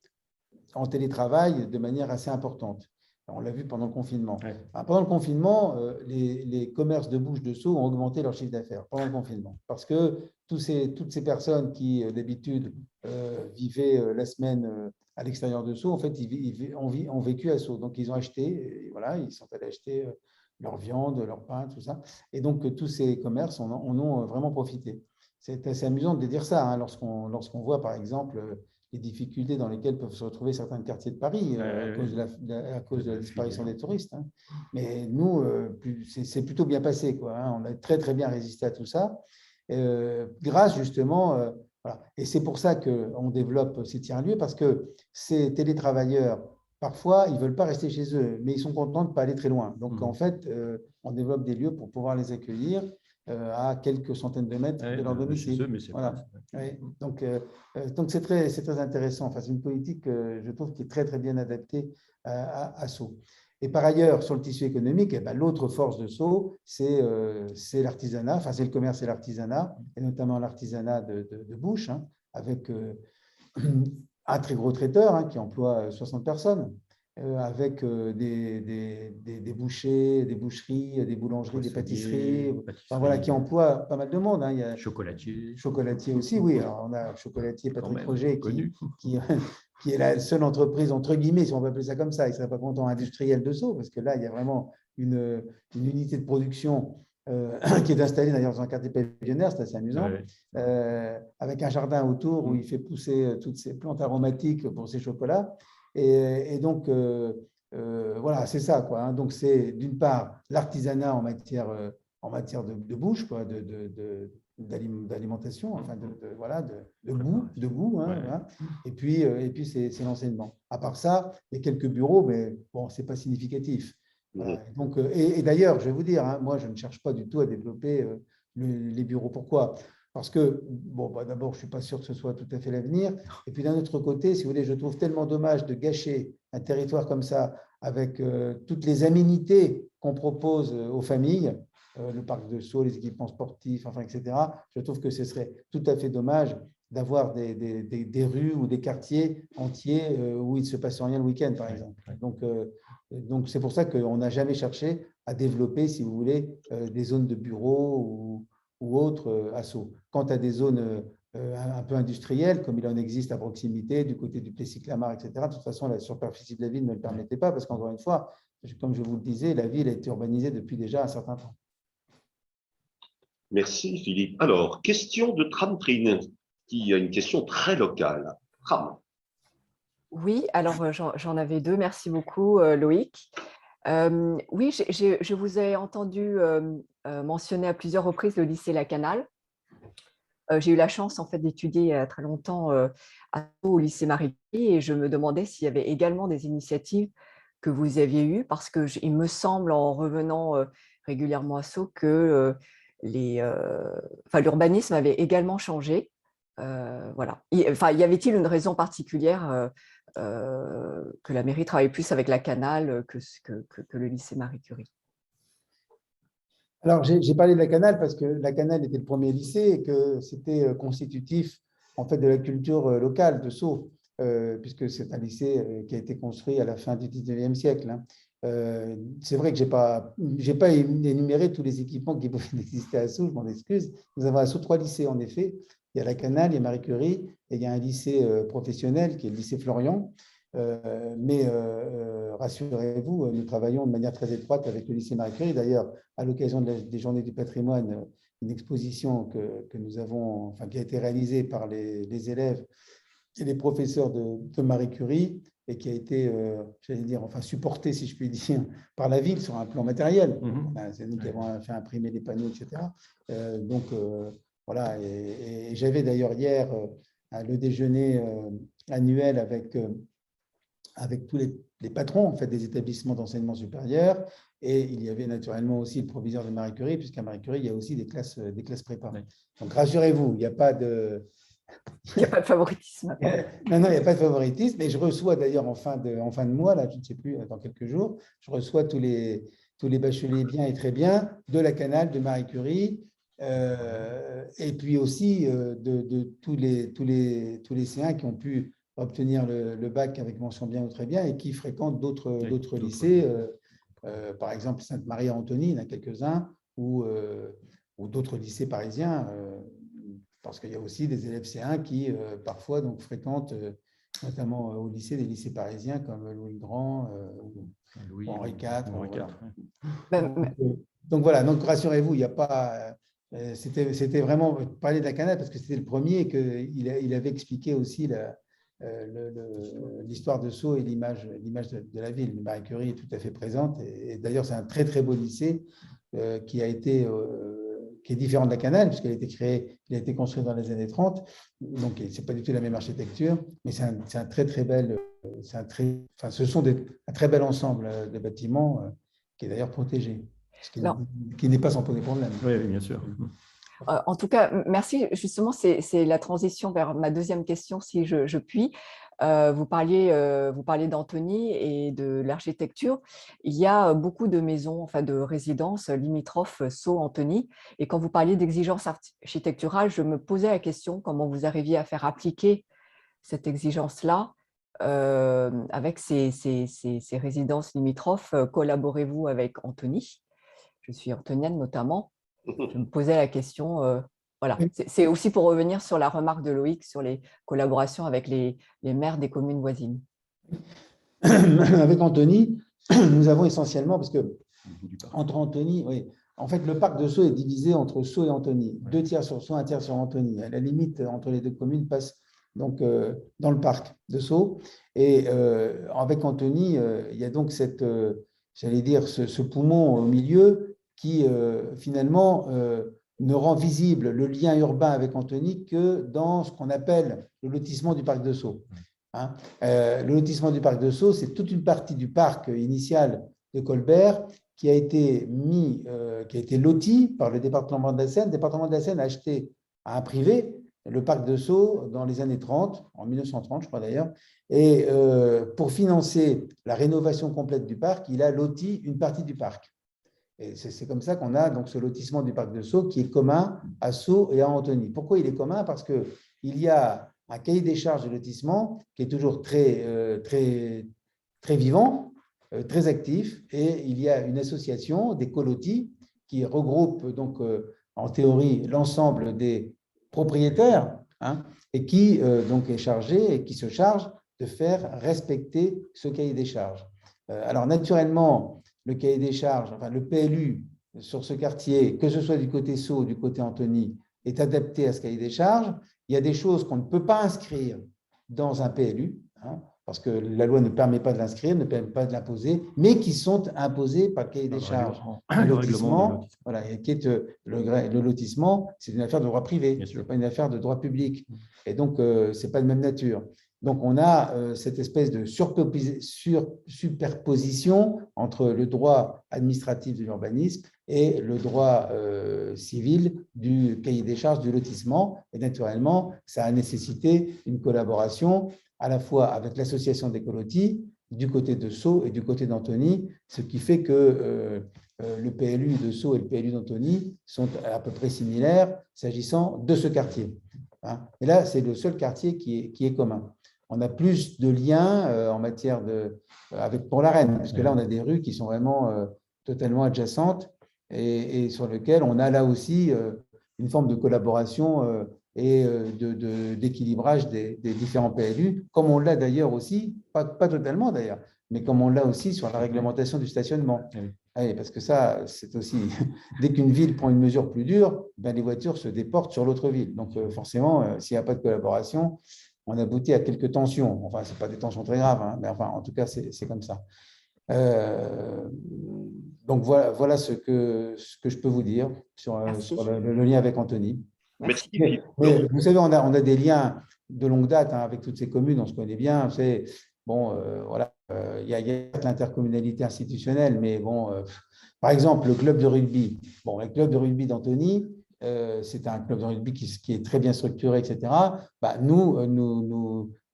en télétravail de manière assez importante. On l'a vu pendant le confinement. Ouais. Pendant le confinement, les commerces de bouche de Sceaux ont augmenté leur chiffre d'affaires pendant le confinement parce que toutes ces personnes qui, d'habitude, vivaient la semaine à l'extérieur de Sceaux, en fait, ils ont vécu à Sceaux. Donc, ils ont acheté, et voilà, ils sont allés acheter leur viande, leur pain, tout ça. Et donc, tous ces commerces en ont vraiment profité. C'est assez amusant de dire ça, lorsqu'on voit, par exemple, les difficultés dans lesquelles peuvent se retrouver certains quartiers de Paris à cause de la disparition des touristes. Mais nous, c'est plutôt bien passé, quoi. On a très, très bien résisté à tout ça, grâce justement… voilà. Et c'est pour ça qu'on développe ces tiers-lieux, parce que ces télétravailleurs, parfois, ils ne veulent pas rester chez eux, mais ils sont contents de ne pas aller très loin. Donc, en fait, on développe des lieux pour pouvoir les accueillir à quelques centaines de mètres de leur domicile. Voilà. Donc, c'est très intéressant. Enfin, c'est une politique, je trouve, qui est très, très bien adaptée à Sceaux. Et par ailleurs, sur le tissu économique, l'autre force de Sceaux, c'est l'artisanat, enfin, c'est le commerce et l'artisanat, et notamment l'artisanat de bouche, avec un très gros traiteur qui emploie 60 personnes. avec des bouchers, des boucheries, des boulangeries, des pâtisseries, enfin, voilà, qui emploient pas mal de monde. Hein. Il y a chocolatier aussi, oui. Alors, on a chocolatier Patrick Roger qui est la seule entreprise, entre guillemets, si on peut appeler ça comme ça, il ne serait pas content, industriel de Sceaux, parce que là, il y a vraiment une unité de production qui est installée d'ailleurs dans un quartier pavillonnaire, c'est assez amusant, avec un jardin autour où il fait pousser toutes ces plantes aromatiques pour ses chocolats. Et donc, voilà, c'est ça, quoi. Hein. Donc, c'est d'une part l'artisanat en matière de bouche, quoi, d'alimentation, enfin voilà, de goût, hein, voilà. Et puis c'est l'enseignement. À part ça, il y a quelques bureaux, mais bon, c'est pas significatif. Donc, et d'ailleurs, je vais vous dire, hein, moi, je ne cherche pas du tout à développer les bureaux. Pourquoi? Parce que, bon, bah, d'abord, je ne suis pas sûr que ce soit tout à fait l'avenir. Et puis, d'un autre côté, si vous voulez, je trouve tellement dommage de gâcher un territoire comme ça avec toutes les aménités qu'on propose aux familles, le parc de Sceaux, les équipements sportifs, enfin, etc. Je trouve que ce serait tout à fait dommage d'avoir des rues ou des quartiers entiers où il ne se passe rien le week-end, par exemple. Donc, c'est pour ça qu'on n'a jamais cherché à développer, si vous voulez, des zones de bureaux ou autres à Sceaux. Quant à des zones un peu industrielles, comme il en existe à proximité, du côté du Plessis-Clamart, etc., de toute façon, la superficie de la ville ne le permettait pas, parce qu'encore une fois, comme je vous le disais, la ville a été urbanisée depuis déjà un certain temps. Merci Philippe. Alors, question de Tramtrine, qui a une question très locale. Tram. Oui, alors j'en avais deux. Merci beaucoup, Loïc. Oui, je vous ai entendu mentionner à plusieurs reprises le lycée Lacanal. J'ai eu la chance en fait d'étudier il y a très longtemps au lycée Marie-Curie et je me demandais s'il y avait également des initiatives que vous aviez eues parce qu'il me semble en revenant régulièrement à Sceaux que l'urbanisme avait également changé. Voilà. Y avait-il une raison particulière que la mairie travaille plus avec la Canal que le lycée Marie-Curie? Alors, j'ai parlé de la Canal parce que la Canal était le premier lycée et que c'était constitutif en fait de la culture locale de Sceaux, puisque c'est un lycée qui a été construit à la fin du 19e siècle. Hein. C'est vrai que je n'ai pas énuméré tous les équipements qui pouvaient exister à Sceaux, je m'en excuse. Nous avons à Sceaux 3 lycées, en effet. Il y a la Canal, il y a Marie Curie, et il y a un lycée professionnel qui est le lycée Florian. Mais rassurez-vous, nous travaillons de manière très étroite avec le lycée Marie Curie. D'ailleurs, à l'occasion des Journées du patrimoine, une exposition que nous avons, enfin, qui a été réalisée par les élèves et les professeurs de Marie Curie et qui a été, j'allais dire, enfin, supportée, si je puis dire, par la ville sur un plan matériel. C'est nous qui avons fait imprimer les panneaux, etc. Voilà. Et j'avais d'ailleurs hier le déjeuner annuel avec tous les patrons en fait, des établissements d'enseignement supérieur. Et il y avait naturellement aussi le proviseur de Marie Curie, puisqu'à Marie Curie, il y a aussi des classes prépa. Oui. Donc, rassurez-vous, il n'y a pas de... Il n'y a pas de favoritisme. Non, il n'y a pas de favoritisme. Et je reçois d'ailleurs en fin de mois, là, je ne sais plus, dans quelques jours, je reçois tous les bacheliers bien et très bien de la Canal, de Marie Curie, et puis aussi de tous les lycéens qui ont pu obtenir le bac avec mention bien ou très bien et qui fréquentent d'autres lycées, par exemple Sainte-Marie-Anthonie, il y en a quelques-uns, ou d'autres lycées parisiens, parce qu'il y a aussi des élèves C1 qui parfois donc, fréquentent notamment au lycée, des lycées parisiens comme Louis le Grand, ou Henri IV. Voilà. Donc voilà, donc rassurez-vous, il n'y a pas... C'était vraiment parler de la Canal parce que c'était le premier et qu'il avait expliqué aussi l'histoire de Sceaux et l'image de la ville. Marie Curie est tout à fait présente et d'ailleurs c'est un très très beau lycée qui est différent de la Canal puisqu'il a été construit dans les années 30, donc c'est pas du tout la même architecture, mais c'est un très très bel, ce sont un très bel ensemble de bâtiments qui est d'ailleurs protégé, qui n'est pas sans poser problème. Oui, bien sûr. En tout cas, merci. Justement, c'est la transition vers ma deuxième question, si je puis. Vous parliez d'Anthonie et de l'architecture. Il y a beaucoup de maisons, enfin de résidences limitrophes Sceaux-Anthonie. Et quand vous parliez d'exigences architecturales, je me posais la question comment vous arriviez à faire appliquer cette exigence-là avec ces résidences limitrophes, collaborez-vous avec Antony? Je suis antonienne notamment. Je me posais la question. Voilà, c'est aussi pour revenir sur la remarque de Loïc sur les collaborations avec les maires des communes voisines. Avec Antony, nous avons essentiellement, parce que entre Antony, oui, en fait, le parc de Sceaux est divisé entre Sceaux et Antony. 2 tiers sur Sceaux, 1 tiers sur Antony. La limite entre les 2 communes passe donc dans le parc de Sceaux. Et avec Antony, il y a donc cette, j'allais dire, ce poumon au milieu qui finalement ne rend visible le lien urbain avec Antony que dans ce qu'on appelle le lotissement du parc de Sceaux. Hein. Le lotissement du parc de Sceaux, c'est toute une partie du parc initial de Colbert qui a été loti par le département de la Seine. Le département de la Seine a acheté à un privé le parc de Sceaux dans les années 30, en 1930 je crois d'ailleurs, et pour financer la rénovation complète du parc, il a loti une partie du parc. Et c'est comme ça qu'on a donc ce lotissement du parc de Sceaux qui est commun à Sceaux et à Antony. Pourquoi il est commun? Parce qu'il y a un cahier des charges de lotissement qui est toujours très vivant, très actif, et il y a une association des colotis qui regroupe donc en théorie l'ensemble des propriétaires, hein, et qui donc est chargé et qui se charge de faire respecter ce cahier des charges. Alors naturellement, le cahier des charges, enfin le PLU sur ce quartier, que ce soit du côté Sceaux ou du côté Antony, est adapté à ce cahier des charges. Il y a des choses qu'on ne peut pas inscrire dans un PLU, hein, parce que la loi ne permet pas de l'inscrire, ne permet pas de l'imposer, mais qui sont imposées par le cahier des charges. Le lotissement, voilà, et qui est le lotissement, c'est une affaire de droit privé, ce n'est pas une affaire de droit public. Et donc, ce n'est pas de même nature. Donc, on a cette espèce de superposition entre le droit administratif de l'urbanisme et le droit civil du cahier des charges du lotissement. Et naturellement, ça a nécessité une collaboration à la fois avec l'association des colotis, du côté de Sceaux et du côté d'Antony, ce qui fait que le PLU de Sceaux et le PLU d'Antony sont à peu près similaires s'agissant de ce quartier. Hein. Et là, c'est le seul quartier qui est commun. On a plus de liens en matière avec Pont-la-Reine, parce que là, on a des rues qui sont vraiment totalement adjacentes et sur lesquelles on a là aussi une forme de collaboration et d'équilibrage des différents PLU, comme on l'a d'ailleurs aussi, pas totalement d'ailleurs, mais comme on l'a aussi sur la réglementation du stationnement. Oui, parce que ça, c'est aussi, dès qu'une ville prend une mesure plus dure, ben les voitures se déportent sur l'autre ville. Donc forcément, s'il n'y a pas de collaboration, on aboutit à quelques tensions. Enfin, ce n'est pas des tensions très graves, hein, mais enfin, en tout cas, c'est comme ça. Donc, voilà ce que je peux vous dire sur le lien avec Antony. Merci. Mais vous savez, on a des liens de longue date hein, avec toutes ces communes, on se connaît bien. Bon, voilà, il y a l'intercommunalité institutionnelle, mais bon, par exemple, le club de rugby. Bon, le club de rugby d'Antony, c'est un club de rugby qui est très bien structuré, etc. Bah,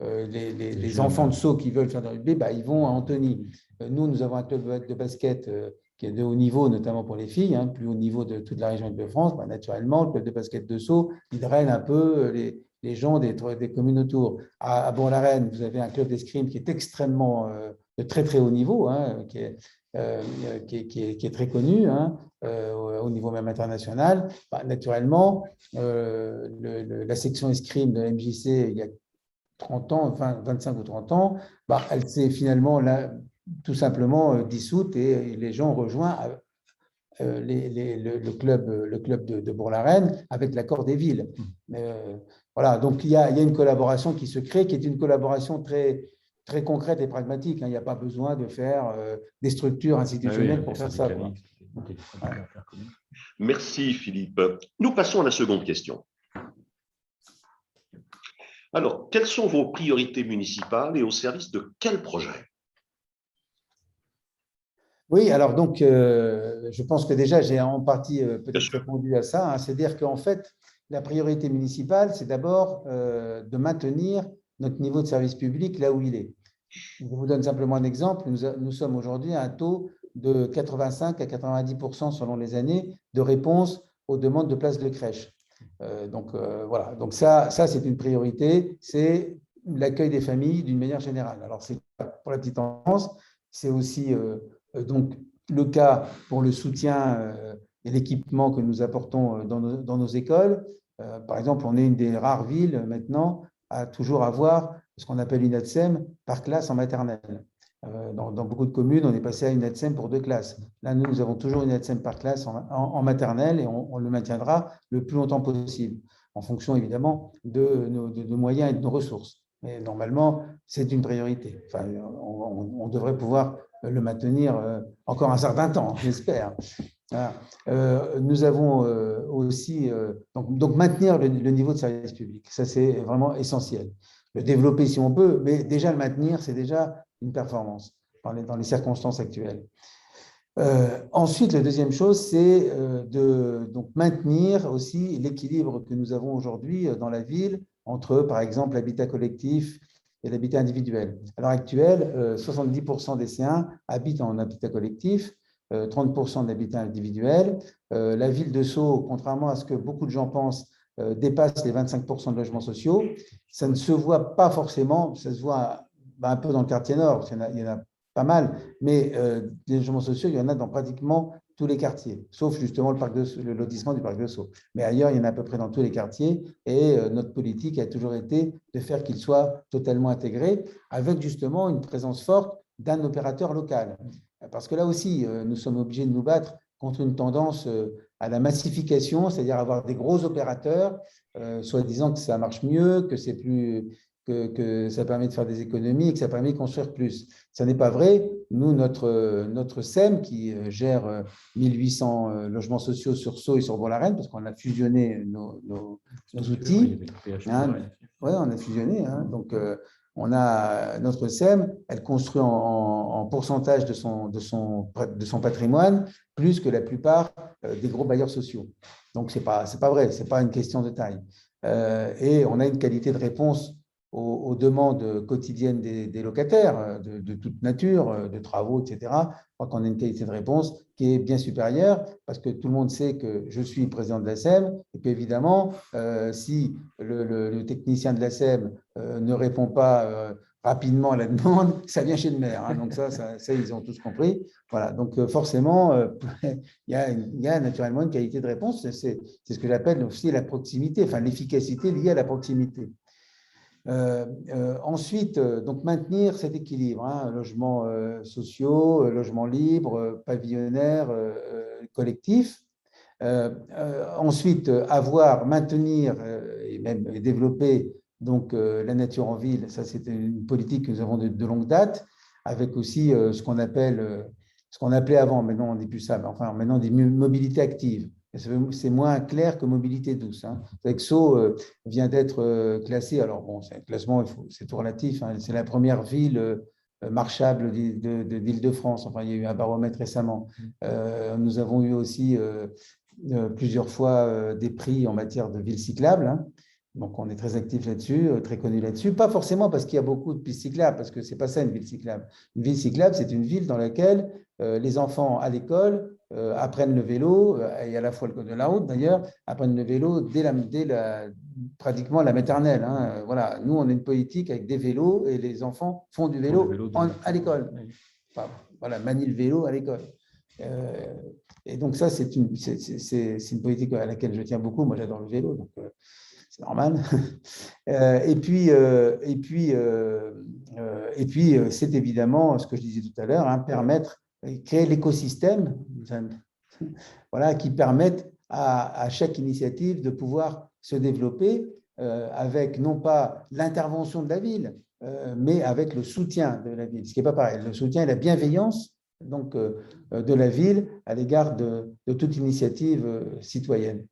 les enfants de Sceaux qui veulent faire du rugby, bah, ils vont à Antony. Nous avons un club de basket qui est de haut niveau, notamment pour les filles, hein, plus haut niveau de toute la région de France. Bah, naturellement, le club de basket de Sceaux, il draine un peu les gens des communes autour. À Bourg-la-Reine, vous avez un club d'escrime qui est extrêmement de très très haut niveau, hein, qui est très connu, hein, au niveau même international. Bah, naturellement, la section escrime de la MJC, il y a 30 ans, 25 ou 30 ans, bah, elle s'est finalement là, tout simplement dissoute et les gens ont rejoint le club de Bourg-la-Reine avec l'accord des villes. Voilà, donc il y a une collaboration qui se crée, qui est une collaboration très, très concrète et pragmatique. Hein. Il n'y a pas besoin de faire des structures institutionnelles pour faire ça. Merci Philippe. Nous passons à la seconde question. Alors, quelles sont vos priorités municipales et au service de quel projet? Oui, alors donc, je pense que déjà, j'ai en partie peut-être répondu à ça. Hein. C'est-à-dire qu'en fait, la priorité municipale, c'est d'abord de maintenir notre niveau de service public là où il est. Je vous donne simplement un exemple. Nous sommes aujourd'hui à un taux de 85 à 90% selon les années de réponse aux demandes de places de crèche. Donc, voilà. Donc ça c'est une priorité. C'est l'accueil des familles d'une manière générale. Alors, c'est pour la petite enfance, c'est aussi donc le cas pour le soutien et l'équipement que nous apportons dans nos écoles. Par exemple, on est une des rares villes maintenant à toujours avoir ce qu'on appelle une ATSEM par classe en maternelle. Dans beaucoup de communes, on est passé à une ATSEM pour 2 classes. Là, nous avons toujours une ATSEM par classe en maternelle et on le maintiendra le plus longtemps possible, en fonction évidemment de nos moyens et de nos ressources. Mais normalement, c'est une priorité. Enfin, on devrait pouvoir le maintenir encore un certain temps, j'espère. Voilà. Nous avons aussi donc maintenir le niveau de service public. Ça, c'est vraiment essentiel. Le développer si on peut, mais déjà le maintenir, c'est déjà une performance dans les circonstances actuelles. Ensuite, la deuxième chose, c'est de donc, maintenir aussi l'équilibre que nous avons aujourd'hui dans la ville entre, par exemple, l'habitat collectif et l'habitat individuel. À l'heure actuelle, 70% des lycéens habitent en habitat collectif, 30% d'habitat individuel. La ville de Sceaux, contrairement à ce que beaucoup de gens pensent, dépasse les 25% de logements sociaux. Ça ne se voit pas forcément, ça se voit un peu dans le quartier nord, parce qu'il y en a pas mal, mais les logements sociaux, il y en a dans pratiquement tous les quartiers, sauf justement le lotissement du parc de Sceaux. Mais ailleurs, il y en a à peu près dans tous les quartiers, et notre politique a toujours été de faire qu'ils soient totalement intégrés, avec justement une présence forte d'un opérateur local. Parce que là aussi, nous sommes obligés de nous battre contre une tendance à la massification, c'est-à-dire avoir des gros opérateurs, soi-disant que ça marche mieux, que c'est plus... Que ça permet de faire des économies et que ça permet de construire plus. Ce n'est pas vrai. Nous, notre SEM, qui gère 1800 logements sociaux sur Sceaux et sur Bourg-la-Reine, parce qu'on a fusionné nos outils. Oui, on a fusionné. Donc, on a notre SEM, elle construit en pourcentage de son patrimoine plus que la plupart des gros bailleurs sociaux. Donc, ce n'est pas vrai, ce n'est pas une question de taille. Et on a une qualité de réponse aux demandes quotidiennes des locataires de toute nature, de travaux, etc. Je crois qu'on a une qualité de réponse qui est bien supérieure parce que tout le monde sait que je suis président de la SEM et qu'évidemment, si le technicien de la SEM ne répond pas rapidement à la demande, ça vient chez le maire. Donc ça, ils ont tous compris. Voilà. Donc forcément, il y a naturellement une qualité de réponse. C'est ce que j'appelle aussi la proximité, enfin l'efficacité liée à la proximité. Ensuite, donc maintenir cet équilibre, logements sociaux, logements libres, pavillonnaires, collectifs. Ensuite, maintenir et même développer donc, la nature en ville. Ça, c'est une politique que nous avons de longue date, avec aussi ce qu'on appelait avant, maintenant on ne dit plus ça, mais enfin maintenant on dit mobilité active. C'est moins clair que mobilité douce. Sceaux vient d'être classé, alors bon, c'est un classement, c'est tout relatif, c'est la première ville marchable d'Île-de-France. Enfin, il y a eu un baromètre récemment. Nous avons eu aussi plusieurs fois des prix en matière de ville cyclable. Donc, on est très actif là-dessus, très connu là-dessus. Pas forcément parce qu'il y a beaucoup de pistes cyclables, parce que ce n'est pas ça une ville cyclable. Une ville cyclable, c'est une ville dans laquelle les enfants à l'école apprennent le vélo, et à la fois le code de la route d'ailleurs, apprennent le vélo dès pratiquement la maternelle. Voilà. Nous, on a une politique avec des vélos et les enfants font du vélo à l'école. Enfin, voilà, manient le vélo à l'école. Et donc ça, c'est une politique à laquelle je tiens beaucoup. Moi, j'adore le vélo, donc c'est normal. Et puis, c'est évidemment ce que je disais tout à l'heure, créer l'écosystème, voilà, qui permette à chaque initiative de pouvoir se développer avec non pas l'intervention de la ville, mais avec le soutien de la ville. Ce qui n'est pas pareil, le soutien et la bienveillance donc, de la ville à l'égard de toute initiative citoyenne.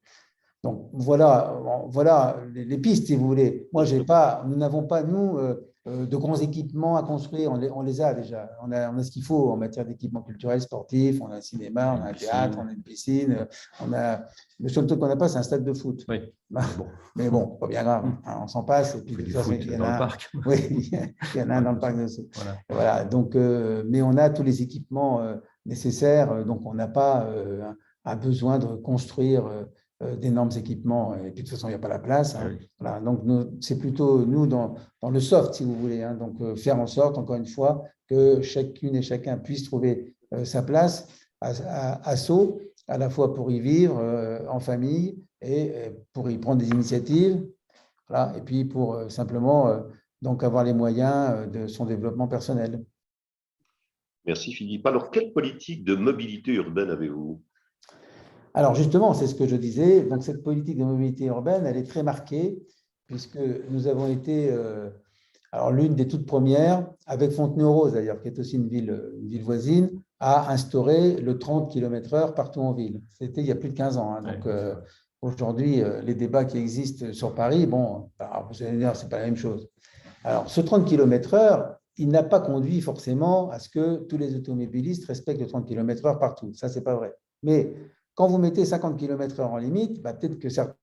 Donc, voilà les pistes, si vous voulez. Nous n'avons pas, nous, de grands équipements à construire. On les a déjà. On a ce qu'il faut en matière d'équipements culturels, sportifs. On a un cinéma, on a un théâtre, on a une piscine. Le seul truc qu'on n'a pas, c'est un stade de foot. Oui. Mais bon, pas bien grave. On s'en passe. Et puis, il y en a dans le parc. Oui, il y en a un dans le parc de Sceaux. Voilà. Donc, mais on a tous les équipements nécessaires. Donc, on n'a pas un besoin de construire d'énormes équipements, et puis de toute façon, il n'y a pas la place. Hein. Oui. Voilà, donc, c'est plutôt nous dans le soft, si vous voulez. Hein. Donc, faire en sorte, encore une fois, que chacune et chacun puisse trouver sa place à Sceaux, à la fois pour y vivre en famille et pour y prendre des initiatives, voilà, et puis pour simplement donc avoir les moyens de son développement personnel. Merci Philippe. Alors, quelle politique de mobilité urbaine avez-vous? Alors justement, c'est ce que je disais. Donc cette politique de mobilité urbaine, elle est très marquée puisque nous avons été alors l'une des toutes premières, avec Fontenay-aux-Roses d'ailleurs, qui est aussi une ville voisine, à instaurer le 30 km/h partout en ville. C'était il y a plus de 15 ans. Hein. Donc aujourd'hui, les débats qui existent sur Paris, bon, alors, vous allez dire, c'est pas la même chose. Alors ce 30 km/h, il n'a pas conduit forcément à ce que tous les automobilistes respectent le 30 km/h partout. Ça, c'est pas vrai. Mais quand vous mettez 50 km/h en limite, bah, peut-être que certains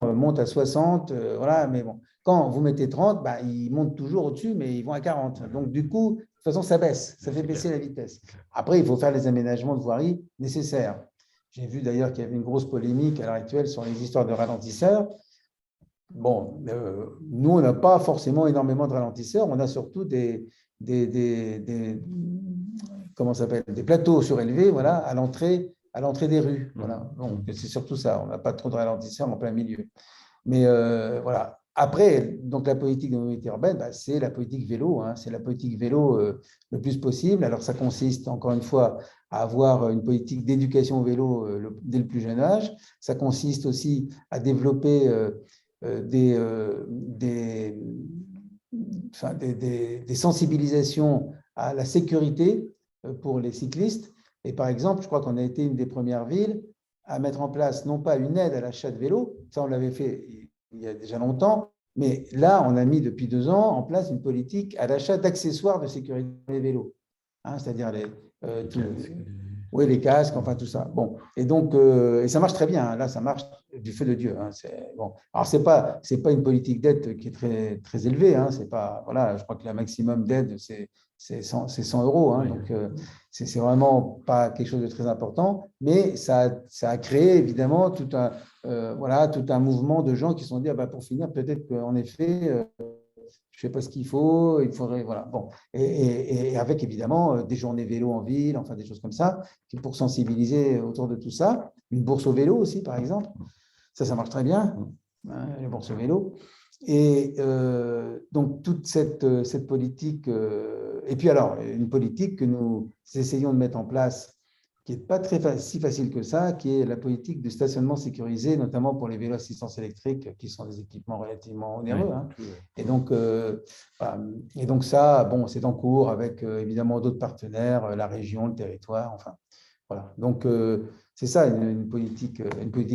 montent à 60, voilà, mais bon. Quand vous mettez 30, bah, ils montent toujours au-dessus, mais ils vont à 40. Donc, du coup, de toute façon, ça baisse, ça fait baisser la vitesse. Après, il faut faire les aménagements de voirie nécessaires. J'ai vu d'ailleurs qu'il y avait une grosse polémique à l'heure actuelle sur les histoires de ralentisseurs. Bon, nous, on n'a pas forcément énormément de ralentisseurs, on a surtout comment ça s'appelle, des plateaux surélevés, voilà, à l'entrée des rues. Voilà. Donc, c'est surtout ça, on n'a pas trop de ralentisseurs en plein milieu. Mais voilà. Après, donc la politique de mobilité urbaine, bah, c'est la politique vélo, hein, c'est la politique vélo le plus possible. Alors, ça consiste, encore une fois, à avoir une politique d'éducation au vélo dès le plus jeune âge. Ça consiste aussi à développer des sensibilisations à la sécurité pour les cyclistes. Et par exemple, je crois qu'on a été une des premières villes à mettre en place non pas une aide à l'achat de vélo, ça on l'avait fait il y a déjà longtemps, mais là on a mis depuis 2 ans en place une politique à l'achat d'accessoires de sécurité pour les vélos, hein, c'est-à-dire les casques, enfin tout ça. Bon, et donc et ça marche très bien. Hein. Là, ça marche du feu de Dieu. Hein. Bon. Alors c'est pas une politique d'aide qui est très très élevée. Hein. C'est pas voilà. Je crois que la maximum d'aide c'est 100 euros. Hein. Oui. Donc c'est vraiment pas quelque chose de très important. Mais ça a créé évidemment tout un mouvement de gens qui se sont dit pour finir peut-être qu'en effet je ne sais pas ce qu'il faut, il faudrait, voilà. Bon. Et avec évidemment des journées vélo en ville, enfin des choses comme ça, pour sensibiliser autour de tout ça. Une bourse au vélo aussi, par exemple. Ça marche très bien, hein, les bourses au vélo. Et donc, toute cette politique, et puis alors, une politique que nous essayons de mettre en place, qui n'est pas si facile que ça, qui est la politique de stationnement sécurisé, notamment pour les vélos assistance électrique, qui sont des équipements relativement onéreux. Hein. Et donc ça, bon, c'est en cours avec évidemment d'autres partenaires, la région, le territoire, enfin, voilà. Donc, c'est ça, une politique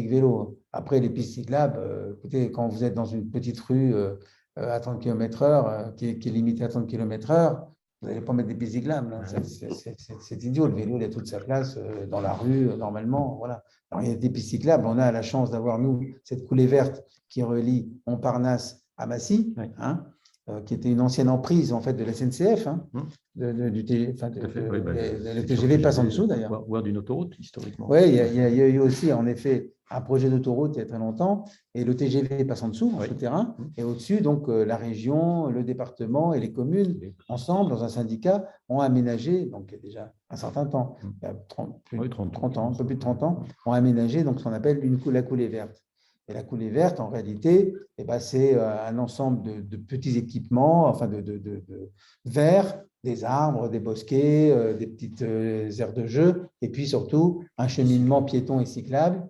vélo. Après, les pistes cyclables, écoutez, quand vous êtes dans une petite rue à 30 km/h, qui est limitée à 30 km/h, vous n'allez pas mettre des pistes cyclables. Hein. C'est idiot. Le vélo, il a toute sa place dans la rue, normalement. Voilà. Alors, il y a des pistes cyclables. On a la chance d'avoir, nous, cette coulée verte qui relie Montparnasse à Massy, hein, qui était une ancienne emprise, en fait, de la SNCF. Hein, le TGV passe en dessous, d'ailleurs. Voire d'une autoroute, historiquement. Oui, il y a eu aussi, en effet, un projet d'autoroute il y a très longtemps, et le TGV passe en dessous, en souterrain, et au-dessus, donc, la région, le département et les communes, ensemble, dans un syndicat, ont aménagé, donc il y a déjà un certain temps, il y a 30 ans, un peu plus de 30 ans, ont aménagé donc, ce qu'on appelle la coulée verte. Et la coulée verte, en réalité, c'est un ensemble de petits équipements, enfin de verts, des arbres, des bosquets, des petites aires de jeu, et puis surtout un cheminement piéton et cyclable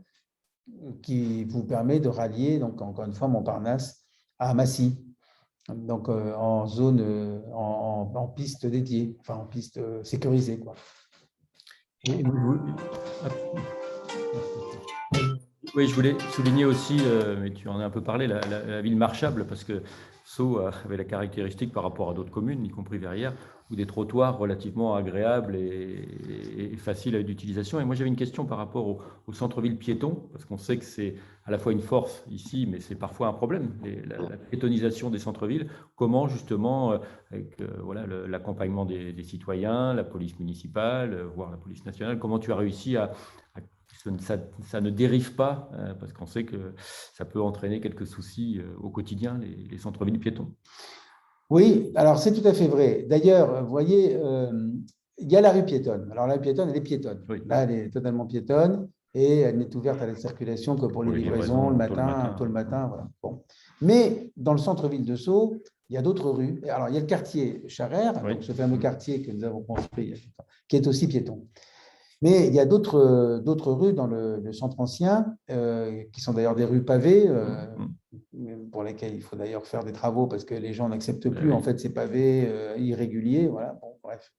qui vous permet de rallier, donc encore une fois, Montparnasse à Massy, donc en zone, en piste dédiée, enfin en piste sécurisée, quoi. Oui, je voulais souligner aussi, mais tu en as un peu parlé, la ville marchable, parce que Sceaux avait la caractéristique par rapport à d'autres communes, y compris Verrières, ou des trottoirs relativement agréables et faciles d'utilisation. Et moi, j'avais une question par rapport au centre-ville piéton, parce qu'on sait que c'est à la fois une force ici, mais c'est parfois un problème, la piétonisation des centres-villes. Comment, justement, avec l'accompagnement des citoyens, la police municipale, voire la police nationale, comment tu as réussi à ça ne dérive pas, parce qu'on sait que ça peut entraîner quelques soucis au quotidien, les centres-villes piétons. Oui, alors c'est tout à fait vrai. D'ailleurs, vous voyez, il y a la rue piétonne. Alors la rue piétonne, elle est piétonne. Oui. Là, elle est totalement piétonne et elle n'est ouverte à la circulation que pour les livraisons le matin, tôt le matin. Voilà. Bon. Mais dans le centre-ville de Sceaux, il y a d'autres rues. Alors, il y a le quartier Charrère, donc ce fameux quartier que nous avons construit, qui est aussi piéton. Mais il y a d'autres rues dans le centre ancien, qui sont d'ailleurs des rues pavées, pour lesquelles il faut d'ailleurs faire des travaux parce que les gens n'acceptent plus en fait ces pavés irréguliers. Voilà, bon, bref.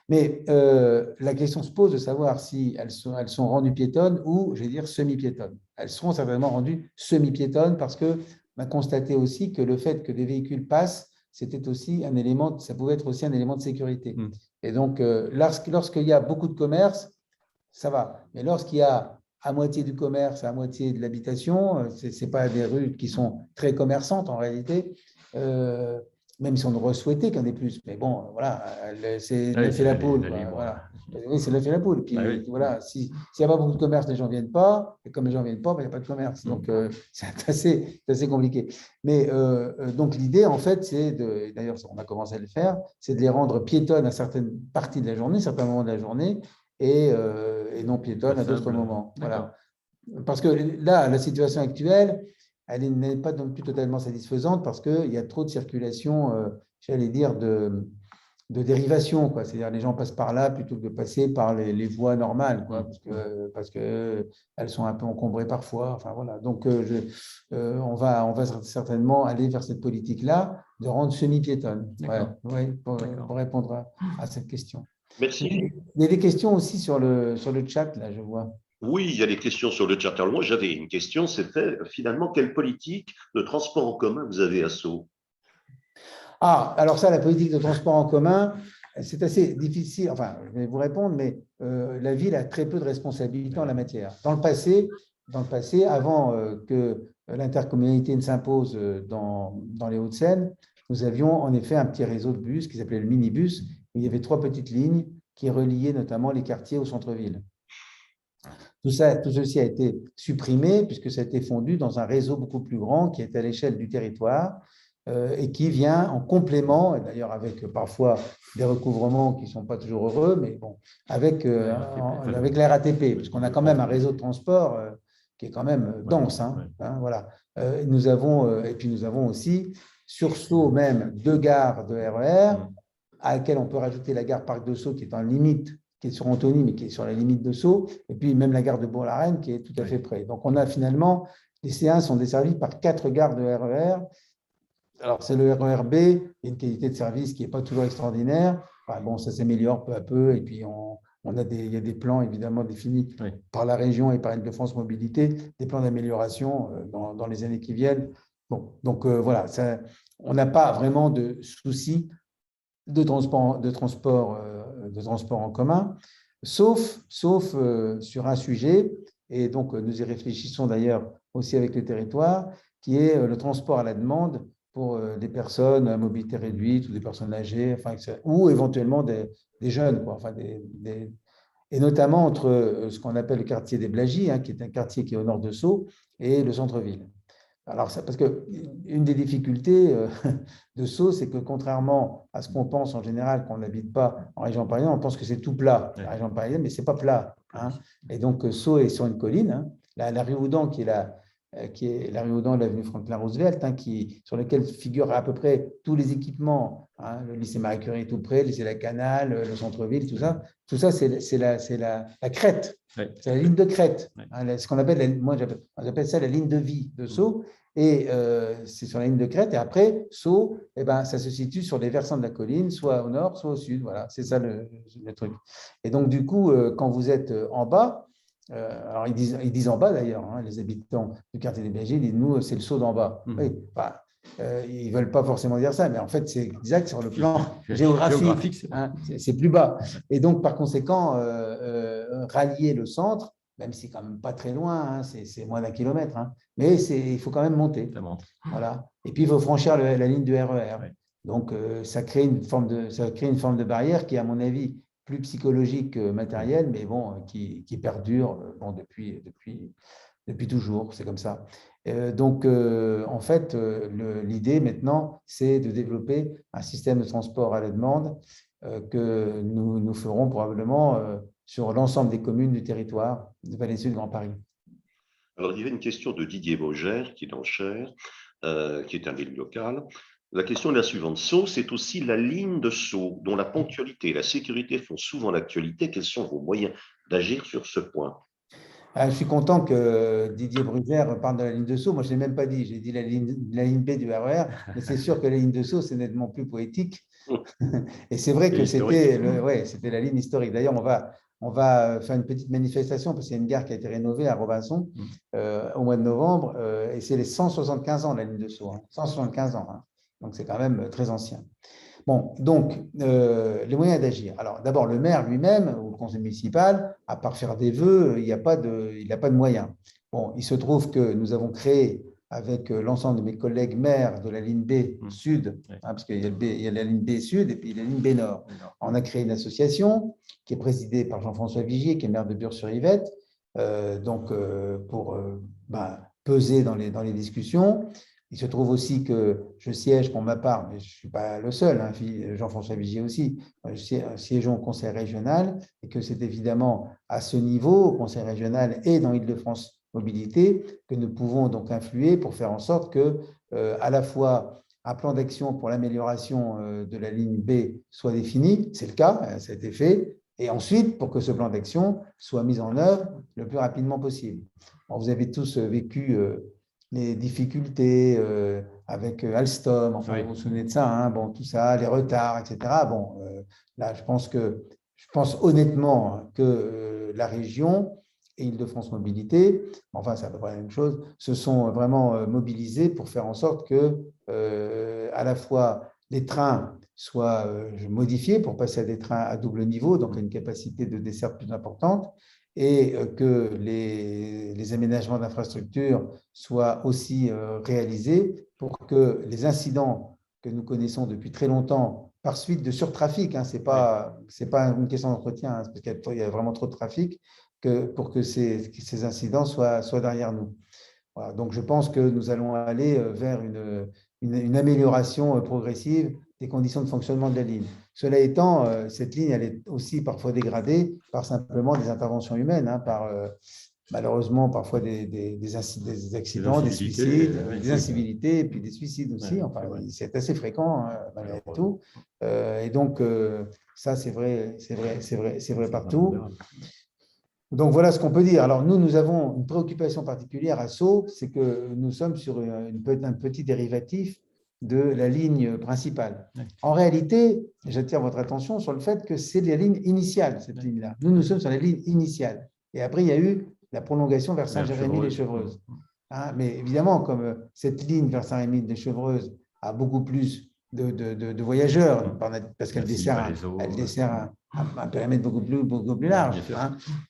Mais la question se pose de savoir si elles sont rendues piétonnes ou, je vais dire, semi-piétonnes. Elles seront certainement rendues semi-piétonnes parce qu'on a constaté aussi que le fait que des véhicules passent, c'était aussi un élément, ça pouvait être aussi un élément de sécurité. Et donc, lorsqu'il y a beaucoup de commerces, ça va. Mais lorsqu'il y a à moitié du commerce, à moitié de l'habitation, ce n'est pas des rues qui sont très commerçantes en réalité, même si on aurait souhaité qu'il y en ait plus. Mais bon, voilà, c'est l'œuf et la poule. Voilà. Oui, c'est l'œuf et la poule. Puis voilà, s'il n'y a pas beaucoup de commerce, les gens ne viennent pas. Et comme les gens ne viennent pas, il n'y a pas de commerce. Donc, c'est assez compliqué. Mais donc, l'idée, en fait, c'est de, d'ailleurs, on a commencé à le faire, c'est de les rendre piétonnes à certaines parties de la journée, certains moments de la journée, et non piétonnes à d'autres moments. Voilà. Parce que là, la situation actuelle, elle n'est pas non plus totalement satisfaisante parce qu'il y a trop de circulation, j'allais dire, de dérivation. C'est-à-dire les gens passent par là plutôt que de passer par les voies normales, parce qu'elles sont un peu encombrées parfois. Enfin, voilà. Donc, on va certainement aller vers cette politique-là de rendre semi-piétonne, pour répondre à cette question. Merci. Il y a des questions aussi sur le chat, là, je vois. Oui, il y a des questions sur le chat. Alors moi, j'avais une question, c'était finalement, quelle politique de transport en commun vous avez à Sceaux? Ah, alors ça, la politique de transport en commun, c'est assez difficile. Enfin, je vais vous répondre, mais la ville a très peu de responsabilités en la matière. Dans le passé, avant que l'intercommunalité ne s'impose dans les Hauts-de-Seine, nous avions en effet un petit réseau de bus qui s'appelait le minibus, où il y avait 3 petites lignes qui reliaient notamment les quartiers au centre-ville. Tout ceci a été supprimé puisque ça a été fondu dans un réseau beaucoup plus grand qui est à l'échelle du territoire et qui vient en complément, et d'ailleurs avec parfois des recouvrements qui ne sont pas toujours heureux, mais bon, avec la RATP, parce qu'on a quand même un réseau de transport qui est quand même dense. Voilà. Nous avons aussi sur Sceaux même 2 gares de RER, à laquelle on peut rajouter la gare Parc de Sceaux qui est en limite, qui est sur Antony, mais qui est sur la limite de Sceaux, et puis même la gare de Bourg-la-Reine qui est tout à fait près. Donc, on a finalement, les C1 sont desservis par 4 gares de RER. Alors, c'est le RER B, il y a une qualité de service qui n'est pas toujours extraordinaire. Enfin, bon, ça s'améliore peu à peu, et puis il y a des plans évidemment définis par la région et par Île-de-France Mobilité, des plans d'amélioration dans les années qui viennent. Bon, donc voilà, on n'a pas vraiment de soucis de transport en commun, sauf sur un sujet, et donc nous y réfléchissons d'ailleurs aussi avec le territoire, qui est le transport à la demande pour des personnes à mobilité réduite ou des personnes âgées, ou éventuellement des jeunes, et notamment entre ce qu'on appelle le quartier des Blagies, qui est un quartier qui est au nord de Sceaux, et le centre-ville. Alors, parce qu'une des difficultés de Sceaux, c'est que contrairement à ce qu'on pense en général quand on n'habite pas en région parisienne, on pense que c'est tout plat, la région parisienne, mais ce n'est pas plat. Et donc, Sceaux est sur une colline. La rue Houdan, qui est la rue Houdan de l'avenue Franklin-Roosevelt, sur laquelle figurent à peu près tous les équipements, le lycée Marie Curie est tout près, le lycée La Canale, le centre-ville, tout ça, c'est la crête. C'est la ligne de crête, ce qu'on appelle, j'appelle ça la ligne de vie de Sceaux, et c'est sur la ligne de crête, et après, Sceaux, ça se situe sur les versants de la colline, soit au nord, soit au sud, voilà, c'est ça le truc. Et donc, du coup, quand vous êtes en bas, alors ils disent en bas d'ailleurs, les habitants du quartier des Blagies, ils disent, nous, c'est le Sceaux d'en bas. Oui, ils ne veulent pas forcément dire ça, mais en fait, c'est exact sur le plan géographique, c'est plus bas. Et donc, par conséquent, rallier le centre, même si c'est quand même pas très loin, c'est moins d'1 kilomètre, mais il faut quand même monter. Voilà. Et puis, il faut franchir la ligne du RER. Donc, ça crée une forme de barrière qui, à mon avis, plus psychologique que matériel, mais bon, qui perdure bon, depuis toujours, c'est comme ça. Donc, en fait, l'idée maintenant, c'est de développer un système de transport à la demande que nous ferons probablement sur l'ensemble des communes du territoire de Vallée Sud Grand Paris. Alors, il y avait une question de Didier Baugère, qui est dans le Cher, qui est un élu local. La question est la suivante. Sceaux, c'est aussi la ligne de Sceaux, dont la ponctualité et la sécurité font souvent l'actualité. Quels sont vos moyens d'agir sur ce point? Je suis content que Didier Brugère parle de la ligne de Sceaux. Moi, je ne l'ai même pas dit. J'ai dit la ligne B du RER, mais c'est sûr que la ligne de Sceaux, c'est nettement plus poétique. Et c'est vrai que c'était la ligne historique. D'ailleurs, on va faire une petite manifestation parce qu'il y a une gare qui a été rénovée à Robinson au mois de novembre. Et c'est les 175 ans de la ligne de Sceaux. 175 ans. Donc, c'est quand même très ancien. Bon, donc, les moyens d'agir. Alors, d'abord, le maire lui-même, ou le conseil municipal, à part faire des vœux, il n'a pas de moyens. Bon, il se trouve que nous avons créé, avec l'ensemble de mes collègues maires de la ligne B Sud, parce qu'il y a la ligne B Sud et puis la ligne B Nord. On a créé une association qui est présidée par Jean-François Vigier, qui est maire de Bure-sur-Yvette, pour peser dans les discussions. Il se trouve aussi que je siège pour ma part, mais je ne suis pas le seul, Jean-François Vigier aussi, siégeons au conseil régional et que c'est évidemment à ce niveau, au conseil régional et dans Île-de-France Mobilité, que nous pouvons donc influer pour faire en sorte que, à la fois, un plan d'action pour l'amélioration de la ligne B soit défini, c'est le cas, ça a été fait, et ensuite pour que ce plan d'action soit mis en œuvre le plus rapidement possible. Bon, vous avez tous vécu les difficultés avec Alstom, enfin, vous vous souvenez de ça, bon, tout ça, les retards, etc. Bon, là, je pense honnêtement que la région et Île-de-France Mobilité, enfin, c'est à peu près la même chose, se sont vraiment mobilisés pour faire en sorte que, à la fois, les trains soient modifiés pour passer à des trains à double niveau, donc à une capacité de desserte plus importante, et que les aménagements d'infrastructures soient aussi réalisés pour que les incidents que nous connaissons depuis très longtemps, par suite de surtrafic, ce n'est pas une question d'entretien, parce qu'il y a vraiment trop de trafic, pour que ces incidents soient derrière nous. Voilà, donc je pense que nous allons aller vers une amélioration progressive des conditions de fonctionnement de la ligne. Cela étant, cette ligne, elle est aussi parfois dégradée par simplement des interventions humaines, par malheureusement parfois des accidents, des suicides, des incivilités et puis des suicides aussi. Enfin, c'est assez fréquent malgré tout. Et donc, ça, c'est vrai partout. Donc, voilà ce qu'on peut dire. Alors, nous avons une préoccupation particulière à Sceaux, c'est que nous sommes sur un petit dérivatif de la ligne principale. En réalité, j'attire votre attention sur le fait que c'est la ligne initiale, cette ligne-là. Nous sommes sur la ligne initiale. Et après, il y a eu la prolongation vers Saint-Jérémy-les-Chevreuses. Mais évidemment, comme cette ligne vers Saint-Jérémy-les-Chevreuses a beaucoup plus de voyageurs, parce qu'elle dessert un périmètre beaucoup plus large.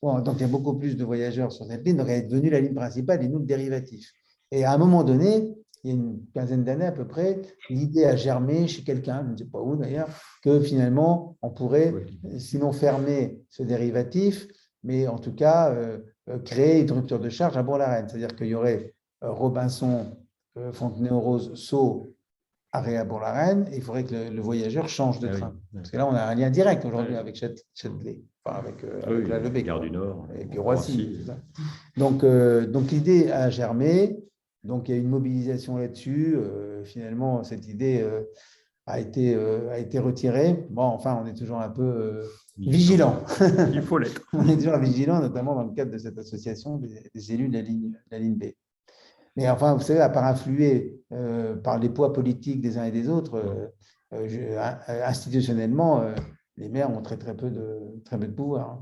Bon, donc, il y a beaucoup plus de voyageurs sur cette ligne, donc elle est devenue la ligne principale et nous le dérivatif. Et à un moment donné, il y a une quinzaine d'années à peu près, l'idée a germé chez quelqu'un, je ne sais pas où d'ailleurs, que finalement, on pourrait, sinon fermer ce dérivatif, mais en tout cas, créer une rupture de charge à Bourg-la-Reine. C'est-à-dire qu'il y aurait Robinson, Fontenay-aux-Roses, Sceaux, arrêt à Bourg-la-Reine, et il faudrait que le voyageur change de train. Parce que là, on a un lien direct aujourd'hui avec Châtelet, enfin avec la Lebec, Gare du Nord, et puis Roissy. Donc l'idée a germé. Donc, il y a une mobilisation là-dessus. Finalement, cette idée a été retirée. Bon, enfin, on est toujours un peu vigilant. Il faut l'être. On est toujours vigilant, notamment dans le cadre de cette association des élus de la ligne B. Mais enfin, vous savez, à part influer par les poids politiques des uns et des autres, institutionnellement, les maires ont très peu de pouvoir.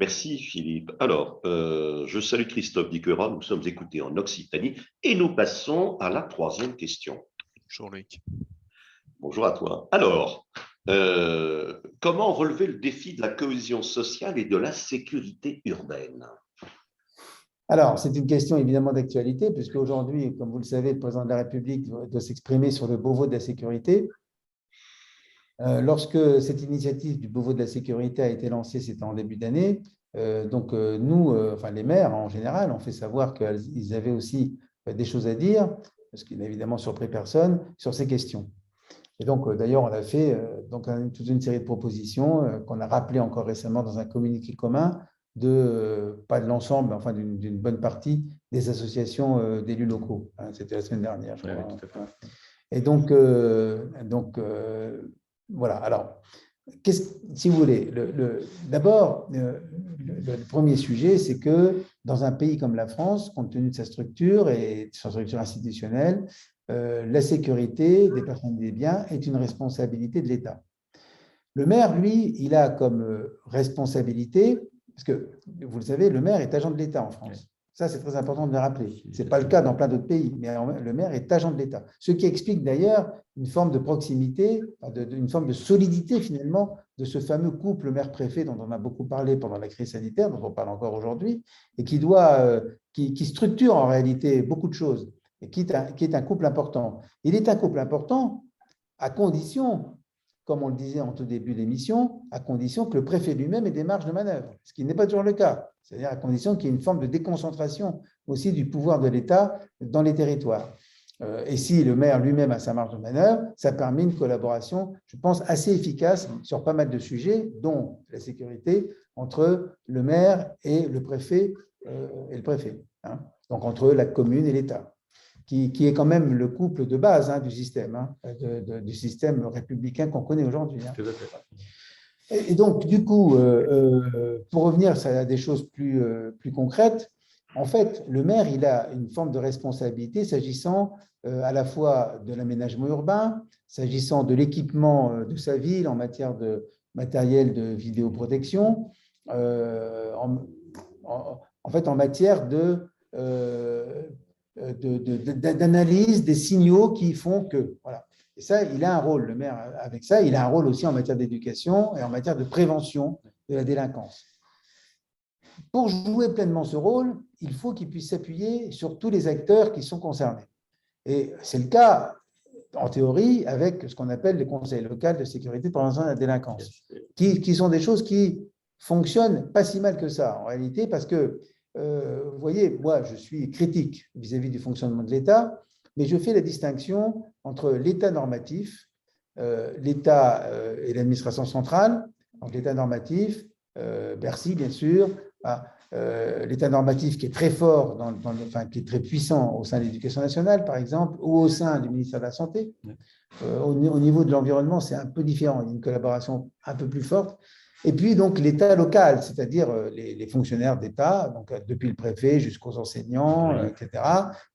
Merci Philippe. Alors, je salue Christophe Diquera, nous sommes écoutés en Occitanie et nous passons à la troisième question. Bonjour Loïc. Bonjour à toi. Alors, comment relever le défi de la cohésion sociale et de la sécurité urbaine? Alors, c'est une question évidemment d'actualité, puisque aujourd'hui, comme vous le savez, le président de la République doit s'exprimer sur le Beauvau de la sécurité. Lorsque cette initiative du Beauvau de la sécurité a été lancée, c'était en début d'année, nous, enfin les maires en général, ont fait savoir qu'ils avaient aussi des choses à dire, parce qu'il n'a évidemment surpris personne, sur ces questions. Et donc, d'ailleurs, on a fait toute une série de propositions qu'on a rappelées encore récemment dans un communiqué commun, pas de l'ensemble, mais enfin d'une bonne partie des associations d'élus locaux. C'était la semaine dernière, je crois. tout à fait. Et voilà. Alors, si vous voulez, d'abord, le premier sujet, c'est que dans un pays comme la France, compte tenu de sa structure et de sa structure institutionnelle, la sécurité des personnes et des biens est une responsabilité de l'État. Le maire, lui, il a comme responsabilité, parce que vous le savez, le maire est agent de l'État en France. Ça, c'est très important de le rappeler. Ce n'est pas le cas dans plein d'autres pays, mais le maire est agent de l'État. Ce qui explique d'ailleurs une forme de proximité, une forme de solidité finalement de ce fameux couple maire-préfet dont on a beaucoup parlé pendant la crise sanitaire, dont on parle encore aujourd'hui, et qui structure en réalité beaucoup de choses, et qui est un couple important. Il est un couple important à condition, comme on le disait en tout début de l'émission, à condition que le préfet lui-même ait des marges de manœuvre, ce qui n'est pas toujours le cas. C'est-à-dire à condition qu'il y ait une forme de déconcentration aussi du pouvoir de l'État dans les territoires. Et si le maire lui-même a sa marge de manœuvre, ça permet une collaboration, je pense, assez efficace sur pas mal de sujets, dont la sécurité, entre le maire et le préfet. Donc entre la commune et l'État, qui est quand même le couple de base du système, du système républicain qu'on connaît aujourd'hui. Et donc, du coup, pour revenir à des choses plus concrètes, en fait, le maire, il a une forme de responsabilité s'agissant à la fois de l'aménagement urbain, s'agissant de l'équipement de sa ville en matière de matériel de vidéoprotection, en fait, en matière d'analyse des signaux qui font que… Voilà. Et ça, il a un rôle, le maire, avec ça, il a un rôle aussi en matière d'éducation et en matière de prévention de la délinquance. Pour jouer pleinement ce rôle, il faut qu'il puisse s'appuyer sur tous les acteurs qui sont concernés. Et c'est le cas, en théorie, avec ce qu'on appelle les conseils locaux de sécurité de prévention de la délinquance, qui sont des choses qui fonctionnent pas si mal que ça, en réalité, parce que, vous voyez, moi, je suis critique vis-à-vis du fonctionnement de l'État, mais je fais la distinction entre l'État normatif, l'État et l'administration centrale, donc l'État normatif, Bercy, bien sûr, l'État normatif qui est très fort, qui est très puissant au sein de l'Éducation nationale, par exemple, ou au sein du ministère de la Santé. Au niveau de l'environnement, c'est un peu différent, il y a une collaboration un peu plus forte. Et puis, donc, l'État local, c'est-à-dire les fonctionnaires d'État, donc depuis le préfet jusqu'aux enseignants, etc.,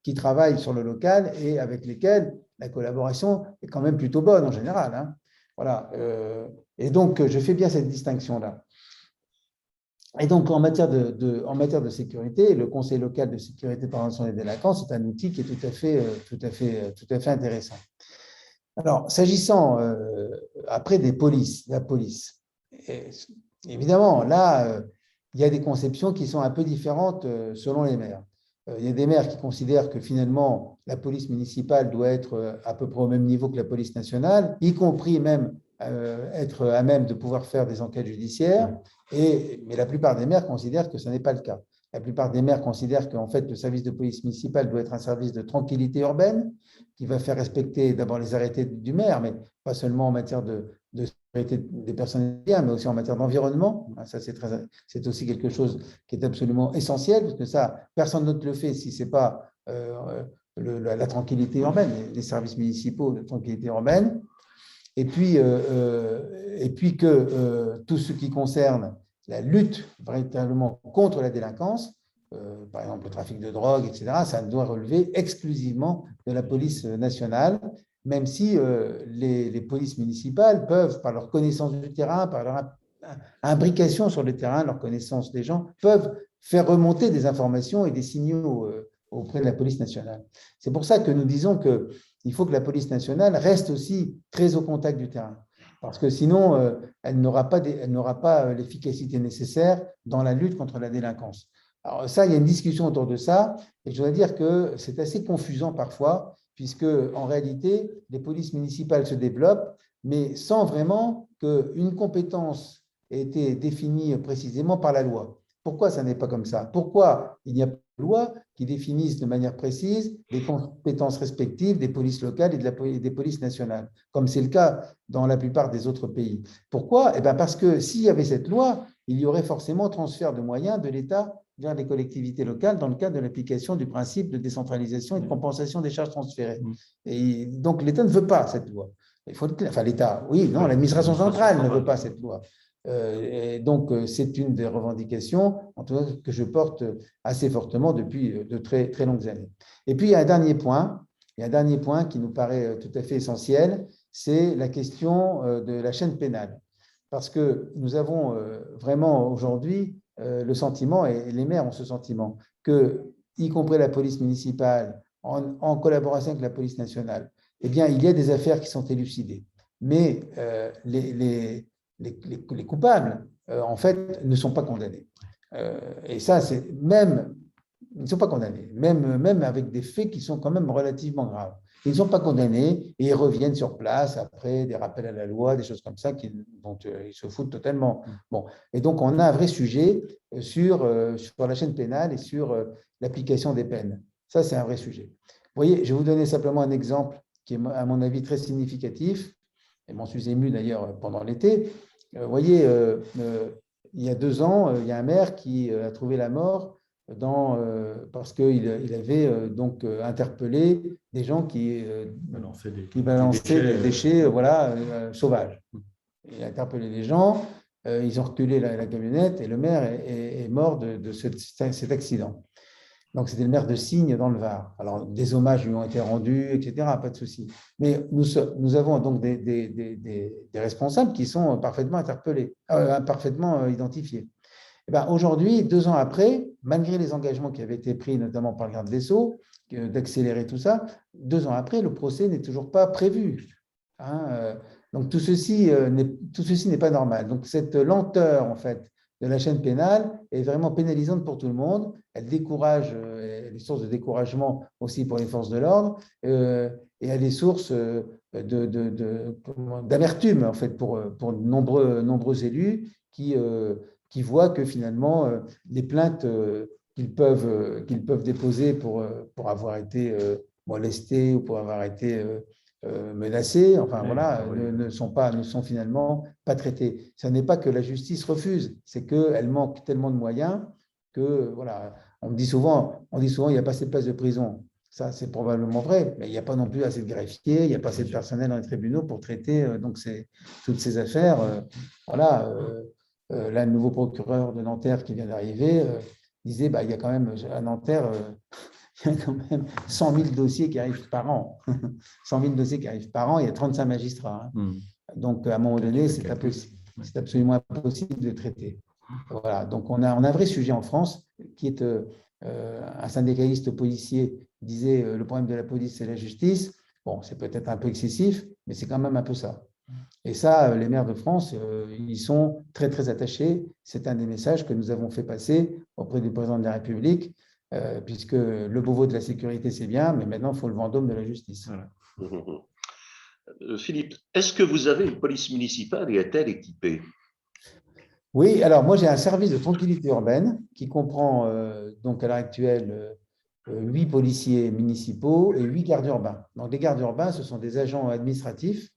qui travaillent sur le local et avec lesquels la collaboration est quand même plutôt bonne en général. Voilà. Et donc, je fais bien cette distinction-là. Et donc, en matière de sécurité, le Conseil local de sécurité et prévention des délinquances, c'est un outil qui est tout à fait intéressant. Alors, s'agissant après de la police, et évidemment, là, il y a des conceptions qui sont un peu différentes selon les maires. Il y a des maires qui considèrent que finalement, la police municipale doit être à peu près au même niveau que la police nationale, y compris même être à même de pouvoir faire des enquêtes judiciaires, mais la plupart des maires considèrent que ce n'est pas le cas. La plupart des maires considèrent qu'en fait, le service de police municipale doit être un service de tranquillité urbaine qui va faire respecter d'abord les arrêtés du maire, mais pas seulement en matière de sécurité des personnes, mais aussi en matière d'environnement. Ça, c'est aussi quelque chose qui est absolument essentiel, parce que ça, personne d'autre le fait si ce n'est pas la tranquillité urbaine, les services municipaux de tranquillité urbaine. Et puis que tout ce qui concerne la lutte véritablement contre la délinquance, par exemple le trafic de drogue, etc., ça doit relever exclusivement de la police nationale, même si les polices municipales peuvent, par leur connaissance du terrain, par leur imbrication sur le terrain, leur connaissance des gens, peuvent faire remonter des informations et des signaux auprès de la police nationale. C'est pour ça que nous disons qu'il faut que la police nationale reste aussi très au contact du terrain, parce que sinon, elle n'aura pas l'efficacité nécessaire dans la lutte contre la délinquance. Alors ça, il y a une discussion autour de ça, et je dois dire que c'est assez confusant parfois, puisque en réalité, les polices municipales se développent mais sans vraiment qu'une compétence ait été définie précisément par la loi. Pourquoi ça n'est pas comme ça? Pourquoi il n'y a pas de loi qui définisse de manière précise les compétences respectives des polices locales et des polices nationales, comme c'est le cas dans la plupart des autres pays? Pourquoi? Eh bien parce que s'il y avait cette loi, il y aurait forcément transfert de moyens de l'État vers les collectivités locales dans le cadre de l'application du principe de décentralisation et de compensation des charges transférées. Et donc l'État ne veut pas cette loi. Il faut enfin l'État, oui, non, l'administration centrale ne veut pas cette loi. Et donc c'est une des revendications, en tout cas, que je porte assez fortement depuis de très très longues années. Et puis il y a un dernier point, qui nous paraît tout à fait essentiel, c'est la question de la chaîne pénale, parce que nous avons vraiment aujourd'hui le sentiment, et les maires ont ce sentiment, que, y compris la police municipale, en collaboration avec la police nationale, eh bien, il y a des affaires qui sont élucidées. Mais les coupables, en fait, ne sont pas condamnés. Et ça, c'est même, ils ne sont pas condamnés, même avec des faits qui sont quand même relativement graves. Ils ne sont pas condamnés et ils reviennent sur place après des rappels à la loi, des choses comme ça, dont ils se foutent totalement. Bon. Et donc, on a un vrai sujet sur la chaîne pénale et sur l'application des peines. Ça, c'est un vrai sujet. Vous voyez, je vais vous donner simplement un exemple qui est, à mon avis, très significatif. Et m'en suis ému d'ailleurs pendant l'été. Vous voyez, il y a 2 ans, il y a un maire qui a trouvé la mort parce qu'il avait donc interpellé des gens qui balançaient des déchets sauvages. Il a interpellé les gens, ils ont reculé la camionnette et le maire est mort de cet accident. Donc, c'était le maire de Signes dans le Var. Alors, des hommages lui ont été rendus, etc., pas de souci. Mais nous avons donc des responsables qui sont parfaitement interpellés, parfaitement identifiés. Et ben, aujourd'hui, 2 ans après, malgré les engagements qui avaient été pris, notamment par le garde des Sceaux, d'accélérer tout ça, 2 ans après, le procès n'est toujours pas prévu. Donc, tout ceci n'est pas normal. Donc, cette lenteur, en fait, de la chaîne pénale est vraiment pénalisante pour tout le monde. Elle décourage, elle est source de découragement aussi pour les forces de l'ordre, et elle est source d'amertume, en fait, pour de nombreux élus qui voient que finalement, les plaintes qu'ils peuvent déposer pour avoir été molestés ou pour avoir été menacés, enfin voilà, ne sont finalement pas traités. Ce n'est pas que la justice refuse, c'est qu'elle manque tellement de moyens que, voilà, on dit souvent, il n'y a pas assez de places de prison. Ça, c'est probablement vrai, mais il n'y a pas non plus assez de greffiers, il n'y a pas assez de personnel dans les tribunaux pour traiter toutes ces affaires. Voilà, là, le nouveau procureur de Nanterre qui vient d'arriver disait, il y a quand même à Nanterre... il y a quand même 100 000 dossiers qui arrivent par an. 100 000 dossiers qui arrivent par an, il y a 35 magistrats. Donc, à un moment donné, c'est absolument impossible de traiter. Voilà. Donc, on a un vrai sujet en France qui est un syndicaliste policier disait le problème de la police, c'est la justice. Bon, c'est peut-être un peu excessif, mais c'est quand même un peu ça. Et ça, les maires de France, ils sont très, très attachés. C'est un des messages que nous avons fait passer auprès du président de la République, puisque le Beauvau de la sécurité, c'est bien, mais maintenant, il faut le Vendôme de la justice. Voilà. Philippe, est-ce que vous avez une police municipale et est-elle équipée? Oui, alors moi, j'ai un service de tranquillité urbaine qui comprend donc à l'heure actuelle 8 policiers municipaux et 8 gardes urbains. Donc, les gardes urbains, ce sont des agents administratifs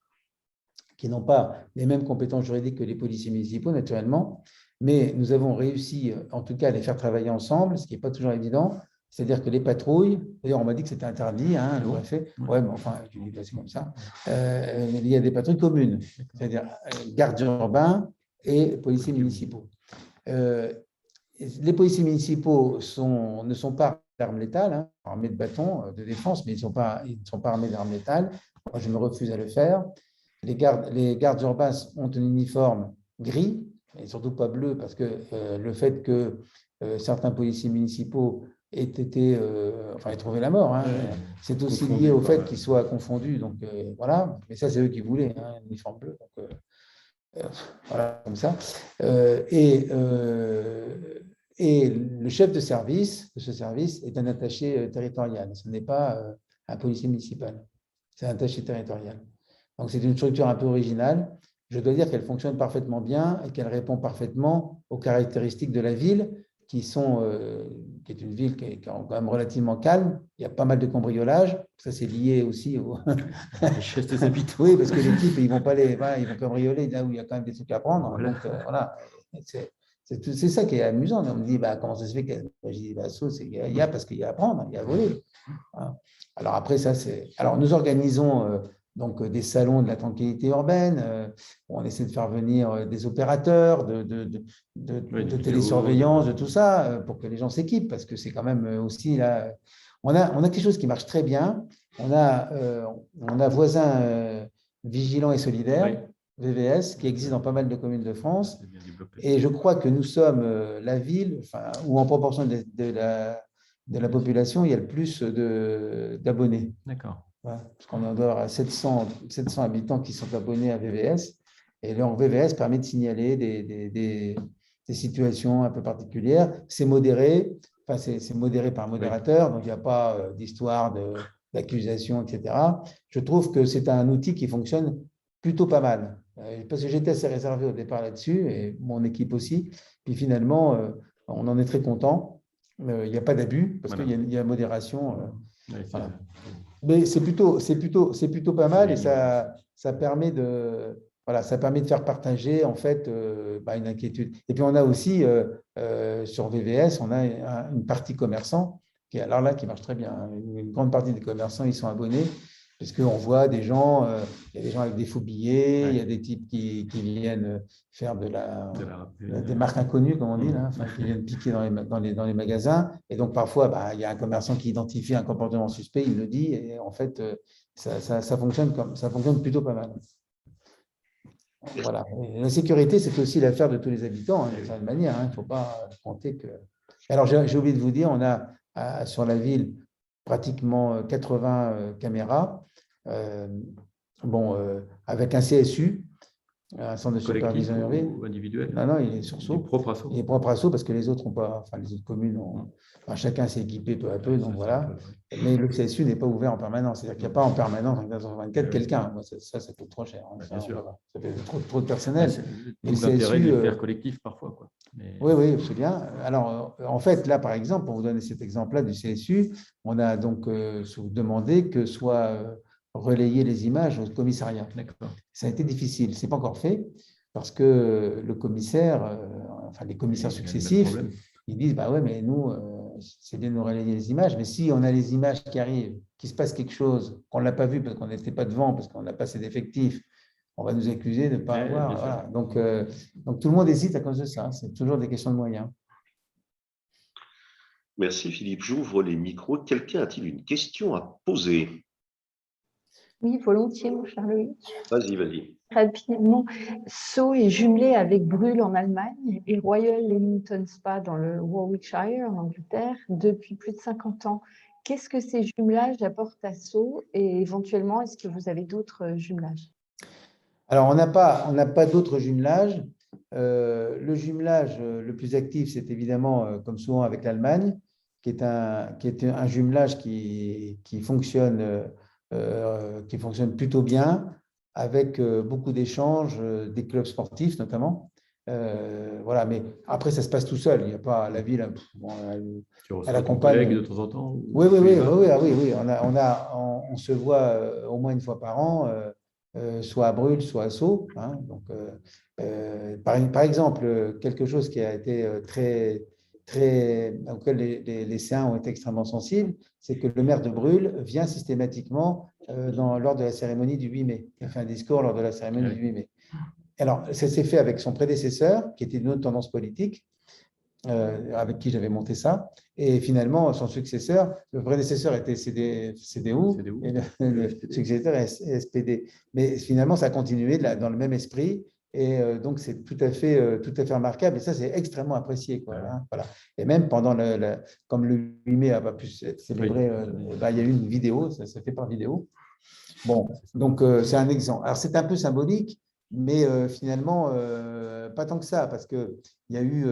qui n'ont pas les mêmes compétences juridiques que les policiers municipaux, naturellement, mais nous avons réussi, en tout cas, à les faire travailler ensemble, ce qui n'est pas toujours évident. C'est-à-dire que les patrouilles, d'ailleurs, on m'a dit que c'était interdit, le préfet. Ouais, mais enfin, je dis c'est comme ça. Il y a des patrouilles communes, c'est-à-dire gardes urbains et policiers municipaux. Les policiers municipaux ne sont pas d'armes létales, armés de bâtons de défense, mais ils ne sont pas armés d'armes létales. Moi, je me refuse à le faire. Les gardes urbains ont un uniforme gris, et surtout pas bleu, parce que le fait que certains policiers municipaux aient trouvé la mort, c'est aussi lié au fait qu'ils soient confondus. Donc voilà, mais ça, c'est eux qui voulaient, un uniforme bleu. Donc, voilà, comme ça. Et le chef de ce service est un attaché territorial. Ce n'est pas un policier municipal, c'est un attaché territorial. Donc, c'est une structure un peu originale. Je dois dire qu'elle fonctionne parfaitement bien et qu'elle répond parfaitement aux caractéristiques de la ville, qui est une ville qui est quand même relativement calme. Il y a pas mal de cambriolages. Ça, c'est lié aussi au… La richesse des habitants. Oui, parce que les types, ils vont cambrioler là où il y a quand même des trucs à prendre. Voilà. Donc, voilà. C'est ça qui est amusant. On me dit, comment ça se fait que… Je dis, il y a parce qu'il y a à prendre, il y a à voler. Voilà. Alors après, ça, c'est… Alors, nous organisons donc des salons de la tranquillité urbaine. On essaie de faire venir des opérateurs, de télésurveillance, de tout ça, pour que les gens s'équipent, parce que c'est quand même aussi là… On a quelque chose qui marche très bien. On a Voisins Vigilants et Solidaires, VVS, qui existe dans pas mal de communes de France. Et je crois que nous sommes la ville où, en proportion de la population, il y a le plus d'abonnés. D'accord. Voilà, parce qu'on doit avoir 700 habitants qui sont abonnés à VVS. Et donc, VVS permet de signaler des situations un peu particulières. C'est modéré, c'est modéré par un modérateur, donc il n'y a pas d'histoire d'accusation, etc. Je trouve que c'est un outil qui fonctionne plutôt pas mal. Parce que j'étais assez réservé au départ là-dessus, et mon équipe aussi. Puis finalement, on en est très content. Il n'y a pas d'abus, parce qu'il y a modération. Voilà. Mais c'est plutôt pas mal, et ça permet de faire partager en fait une inquiétude. Et puis on a aussi sur VVS, on a une partie commerçant qui marche très bien. Une grande partie des commerçants, ils sont abonnés, parce qu'on voit des gens, il y a des gens avec des faux billets, il y a des types qui viennent faire des marques inconnues, comme on dit, là, qui viennent piquer dans les magasins. Et donc, parfois, il y a un commerçant qui identifie un comportement suspect, il le dit, et en fait, ça fonctionne plutôt pas mal. Voilà. Et la sécurité, c'est aussi l'affaire de tous les habitants, d'une certaine manière. Il ne faut pas compter que… Alors, j'ai oublié de vous dire, on a sur la ville pratiquement 80 caméras, avec un CSU, un centre de supervision urbaine. Ou individuel? Non, il est sur Sceaux. Il est propre à Sceaux parce que les autres n'ont pas, les autres communes ont… chacun s'est équipé peu à peu, donc voilà. Mais le CSU n'est pas ouvert en permanence. C'est-à-dire qu'il n'y a pas en permanence, en 24, quelqu'un. Ça coûte trop cher. Bien sûr. Ça fait trop de personnel. Et le l'intérêt de faire collectif parfois, quoi. Oui, c'est bien. Alors, en fait, là, par exemple, pour vous donner cet exemple-là du CSU, on a donc demandé que soient relayées les images au commissariat. Ça a été difficile. Ce n'est pas encore fait parce que le commissaire, les commissaires successifs, ils disent, ouais, mais nous, c'est bien de nous relayer les images, mais si on a les images qui arrivent, qu'il se passe quelque chose, qu'on ne l'a pas vu parce qu'on n'était pas devant, parce qu'on n'a pas assez d'effectifs, on va nous accuser de ne pas avoir. Voilà. Donc, tout le monde hésite à cause de ça. C'est toujours des questions de moyens. Merci Philippe. J'ouvre les micros. Quelqu'un a-t-il une question à poser? Oui, volontiers, mon cher Loïc. Vas-y. Rapidement, Sceaux est jumelé avec Brühl en Allemagne et Royal Leamington Spa dans le Warwickshire, en Angleterre, depuis plus de 50 ans. Qu'est-ce que ces jumelages apportent à Sceaux et éventuellement, est-ce que vous avez d'autres jumelages? Alors, on n'a pas d'autres jumelages. Le jumelage le plus actif, c'est évidemment, comme souvent avec l'Allemagne, qui est un jumelage qui fonctionne plutôt bien, avec beaucoup d'échanges, des clubs sportifs notamment. Voilà, mais après, ça se passe tout seul. Il n'y a pas la ville. Elle accompagne de temps en temps. Oui. On se voit au moins une fois par an, soit à Brühl, soit à Sceaux. Donc, par exemple, quelque chose qui a été auquel les lycéens ont été extrêmement sensibles, c'est que le maire de Brühl vient systématiquement lors de la cérémonie du 8 mai. Il a fait un discours lors de la cérémonie du 8 mai. Alors, ça s'est fait avec son prédécesseur, qui était d'une autre tendance politique, avec qui j'avais monté ça. Et finalement, son successeur, le prédécesseur était CDU et le successeur est SPD. Mais finalement, ça a continué dans le même esprit. Et donc, c'est tout à fait remarquable. Et ça, c'est extrêmement apprécié. Voilà. Et même pendant comme le 8 mai n'a pas pu être célébré, il y a eu une vidéo, ça s'est fait par vidéo. Bon, donc c'est un exemple. Alors, c'est un peu symbolique, mais finalement, pas tant que ça, parce qu'il y a eu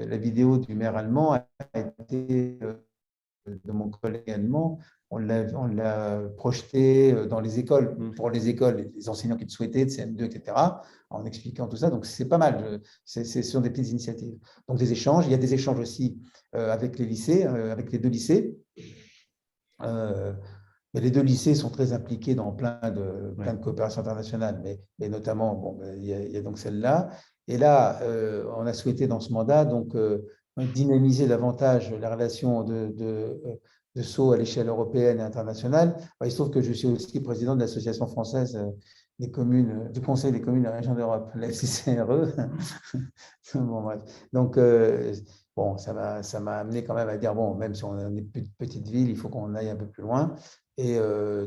la vidéo du maire allemand a été de mon collègue allemand, on l'a projeté dans les écoles, pour les écoles, les enseignants qui le souhaitaient, de CM2, etc., en expliquant tout ça. Donc, c'est pas mal. Ce sont des petites initiatives. Donc, des échanges. Il y a des échanges aussi avec les lycées, avec les 2 lycées. Mais les 2 lycées sont très impliqués dans plein de coopérations internationales, mais notamment, bon, il y a donc celle-là. Et là, on a souhaité dans ce mandat donc, dynamiser davantage la relation de Sceaux à l'échelle européenne et internationale. Il se trouve que je suis aussi président de l'Association française des communes, du Conseil des communes de la région d'Europe, la FCCRE. Bon, bref. Donc, bon, ça m'a amené quand même à dire, bon, même si on est une petite ville, il faut qu'on aille un peu plus loin. Et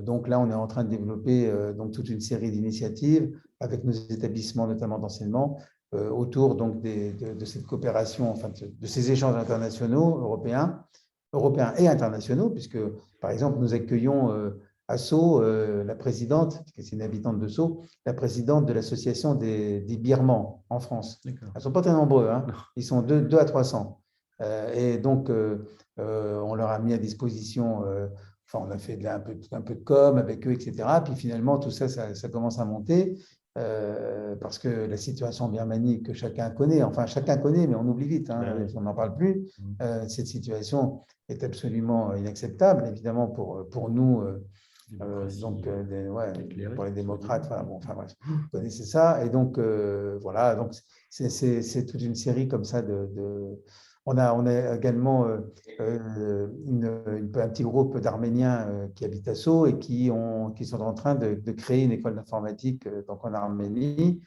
donc là, on est en train de développer donc toute une série d'initiatives avec nos établissements, notamment d'enseignement, autour donc de cette coopération, enfin de ces échanges internationaux européens et internationaux, puisque par exemple, nous accueillons à Sceaux la présidente, qui est une habitante de Sceaux, la présidente de l'association des Birmans en France. Elles ne sont pas très nombreux, hein. Ils sont 2 à 300. Et donc, on leur a mis à disposition, enfin, on a fait un peu de com avec eux, etc. Puis finalement, tout ça, ça commence à monter. Parce que la situation en Birmanie que chacun connaît, enfin chacun connaît, mais on oublie vite, hein, on n'en parle plus. Cette situation est absolument inacceptable, évidemment pour nous, donc pour les démocrates. Enfin bref, vous connaissez ça. Et donc voilà, donc c'est toute une série comme ça On a également un petit groupe d'Arméniens qui habitent à Sceaux et qui sont en train de créer une école d'informatique donc en Arménie.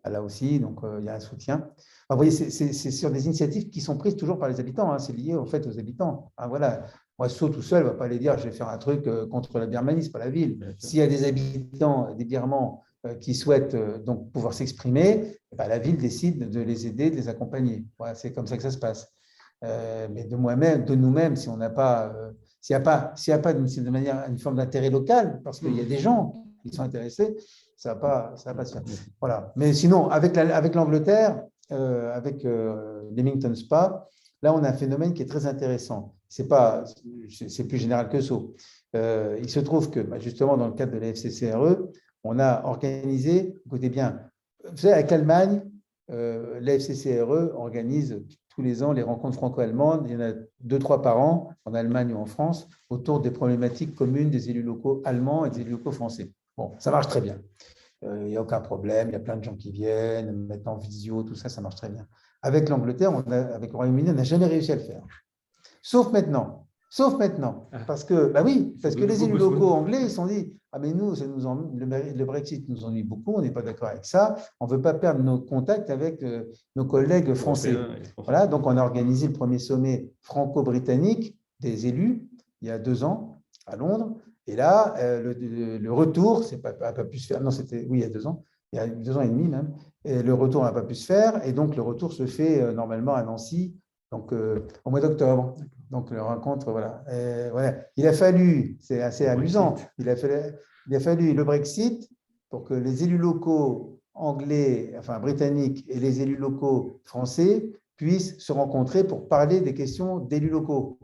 Là aussi, donc il y a un soutien. Enfin, vous voyez, c'est sur des initiatives qui sont prises toujours par les habitants. Hein, c'est lié en fait aux habitants. Voilà. Moi, Sceaux tout seul ne va pas aller dire je vais faire un truc contre la Birmanie, ce n'est pas la ville. S'il y a des habitants, des Birmans qui souhaitent donc pouvoir s'exprimer, la ville décide de les aider, de les accompagner. Voilà, c'est comme ça que ça se passe. Mais de nous-mêmes, si on n'a pas, s'il n'y a pas de manière, une forme d'intérêt local, parce qu'il y a des gens qui sont intéressés, ça va pas se faire. Voilà. Mais sinon, avec l'Angleterre, avec Leamington Spa, là, on a un phénomène qui est très intéressant. C'est plus général que ça. Il se trouve que, justement, dans le cadre de la FCCRE, on a organisé, écoutez bien, vous savez, avec l'Allemagne, la FCCRE organise tous les ans les rencontres franco-allemandes. Il y en a 2-3 par an, en Allemagne ou en France, autour des problématiques communes des élus locaux allemands et des élus locaux français. Bon, ça marche très bien. Il n'y a aucun problème, il y a plein de gens qui viennent, maintenant visio, tout ça, ça marche très bien. Avec l'Angleterre, avec le Royaume-Uni, on n'a jamais réussi à le faire. Sauf maintenant, parce que, parce que les élus locaux anglais, ils se sont dit, ah mais nous, le Brexit nous ennuie beaucoup, on n'est pas d'accord avec ça, on ne veut pas perdre nos contacts avec nos collègues français. Voilà, donc on a organisé le premier sommet franco-britannique des élus, il y a 2 ans, à Londres, et là, le retour, n'a pas pu se faire, non, il y a 2 ans, il y a 2 ans et demi même, et le retour n'a pas pu se faire, et donc le retour se fait normalement à Nancy, donc au mois d'octobre. Donc, la rencontre, voilà. Il a fallu, c'est assez amusant, il a fallu le Brexit pour que les élus locaux anglais, enfin britanniques, et les élus locaux français puissent se rencontrer pour parler des questions d'élus locaux.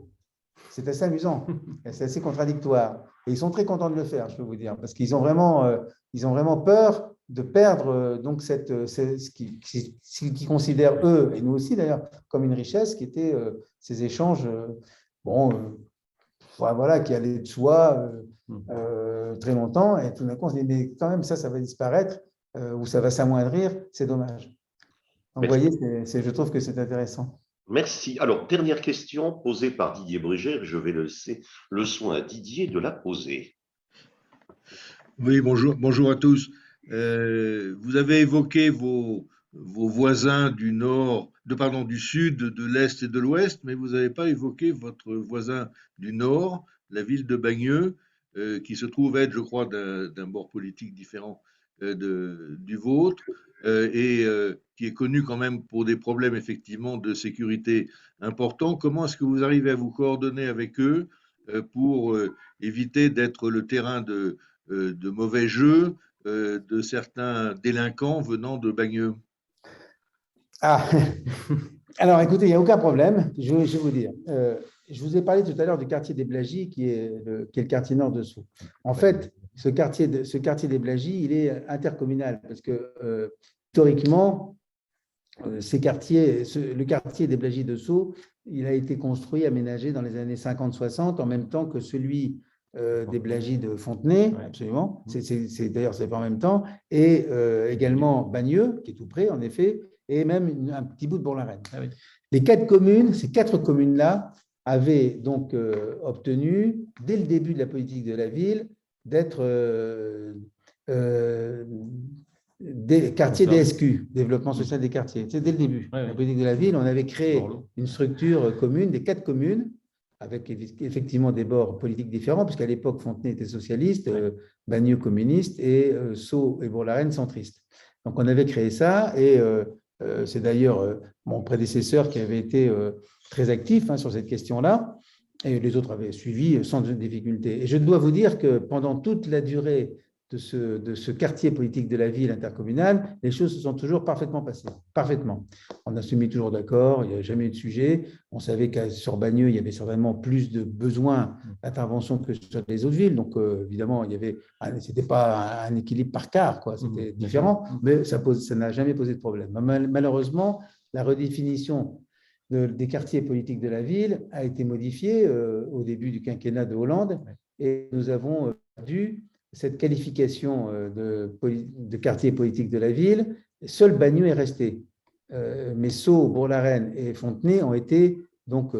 C'est assez amusant, c'est assez contradictoire. Et ils sont très contents de le faire, je peux vous dire, parce qu'ils ont vraiment peur de perdre donc ce qu'ils considèrent, eux, et nous aussi d'ailleurs, comme une richesse, qui était ces échanges voilà, qui allaient de soi très longtemps. Et tout d'un coup, on se dit, mais quand même, ça va disparaître ou ça va s'amoindrir, c'est dommage. Donc, vous voyez, je trouve que c'est intéressant. Merci. Alors, dernière question posée par Didier Brugère. Je vais laisser le soin à Didier de la poser. Oui, bonjour à tous. Vous avez évoqué vos voisins du sud, de l'est et de l'ouest, mais vous n'avez pas évoqué votre voisin du nord, la ville de Bagneux, qui se trouve être, je crois, d'un bord politique différent du vôtre, et qui est connu quand même pour des problèmes effectivement de sécurité importants. Comment est-ce que vous arrivez à vous coordonner avec eux pour éviter d'être le terrain de mauvais jeux de certains délinquants venant de Bagneux? Alors, écoutez, il n'y a aucun problème. Je vais vous dire. Je vous ai parlé tout à l'heure du quartier des Blagies, qui est le quartier nord de Sceaux. En fait, ce quartier des Blagies, il est intercommunal parce que historiquement, le quartier des Blagies de Sceaux, il a été construit, aménagé dans les années 50-60, en même temps que celui des Blagies de Fontenay, absolument. D'ailleurs, c'est pas en même temps. Et également Bagneux, qui est tout près, en effet, et même un petit bout de Bourg-la-Reine. Ah oui. Ces quatre communes-là avaient donc obtenu, dès le début de la politique de la ville, d'être des quartiers DSQ, développement social des quartiers. C'est dès le début. Ouais, la politique de la ville, on avait créé Borloo. une structure commune des quatre communes, avec effectivement des bords politiques différents, puisqu'à l'époque, Fontenay était socialiste, Bagneux communiste, et Sceaux et Bourg-la-Reine centriste. Donc, on avait créé ça, et c'est d'ailleurs mon prédécesseur qui avait été très actif sur cette question-là, et les autres avaient suivi sans difficulté. Et je dois vous dire que pendant toute la durée de ce quartier politique de la ville intercommunale, les choses se sont toujours parfaitement passées. Parfaitement. On a se mis toujours d'accord, il n'y a jamais eu de sujet. On savait qu'à sur Bagneux, il y avait certainement plus de besoins d'intervention que sur les autres villes. Donc, évidemment, c'était pas un équilibre par quart, quoi. C'était différent, mais ça n'a jamais posé de problème. Malheureusement, la redéfinition des quartiers politiques de la ville a été modifiée au début du quinquennat de Hollande, et nous avons dû cette qualification de quartier politique de la ville. Seul Bagneux est resté. Mais Sceaux, Bourg-la-Reine et Fontenay ont été donc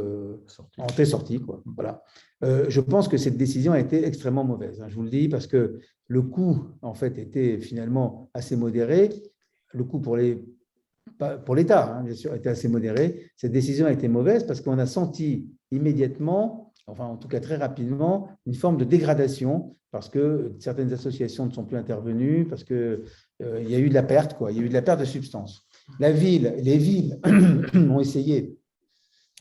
sortis. Quoi. Voilà. Je pense que cette décision a été extrêmement mauvaise. Je vous le dis parce que le coût, en fait, était finalement assez modéré. Le coût pour l'État, bien sûr, était assez modéré. Cette décision a été mauvaise parce qu'on a senti immédiatement, enfin en tout cas très rapidement, une forme de dégradation parce que certaines associations ne sont plus intervenues, parce qu'il y a eu de la perte, quoi. Il y a eu de la perte de substance. Les villes ont essayé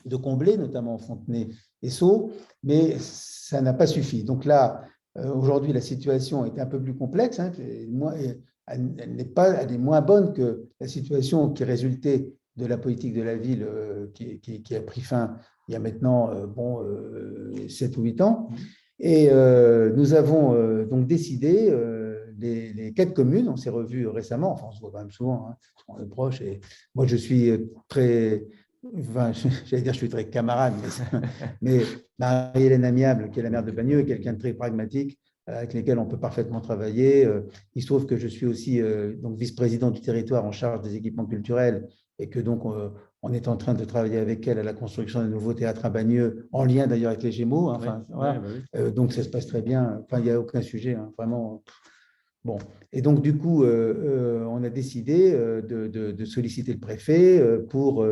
de combler, notamment Fontenay et Sceaux, mais ça n'a pas suffi. Donc là, aujourd'hui, la situation est un peu plus complexe. Elle est moins bonne que la situation qui résultait de la politique de la ville qui a pris fin il y a maintenant 7 ou 8 ans. Et nous avons donc décidé, les 4 communes, on s'est revus récemment, enfin on se voit quand même souvent, on est proches, et moi je suis très, j'allais dire je suis très camarade, mais Marie-Hélène Amiable, qui est la maire de Bagneux, est quelqu'un de très pragmatique, avec lesquels on peut parfaitement travailler. Il se trouve que je suis aussi donc vice-président du territoire en charge des équipements culturels, et que donc on est en train de travailler avec elle à la construction d'un nouveau théâtre à Bagneux, en lien d'ailleurs avec les Gémeaux. Donc ça se passe très bien. Enfin, il n'y a aucun sujet, vraiment. Bon. Et donc du coup, on a décidé de solliciter le préfet pour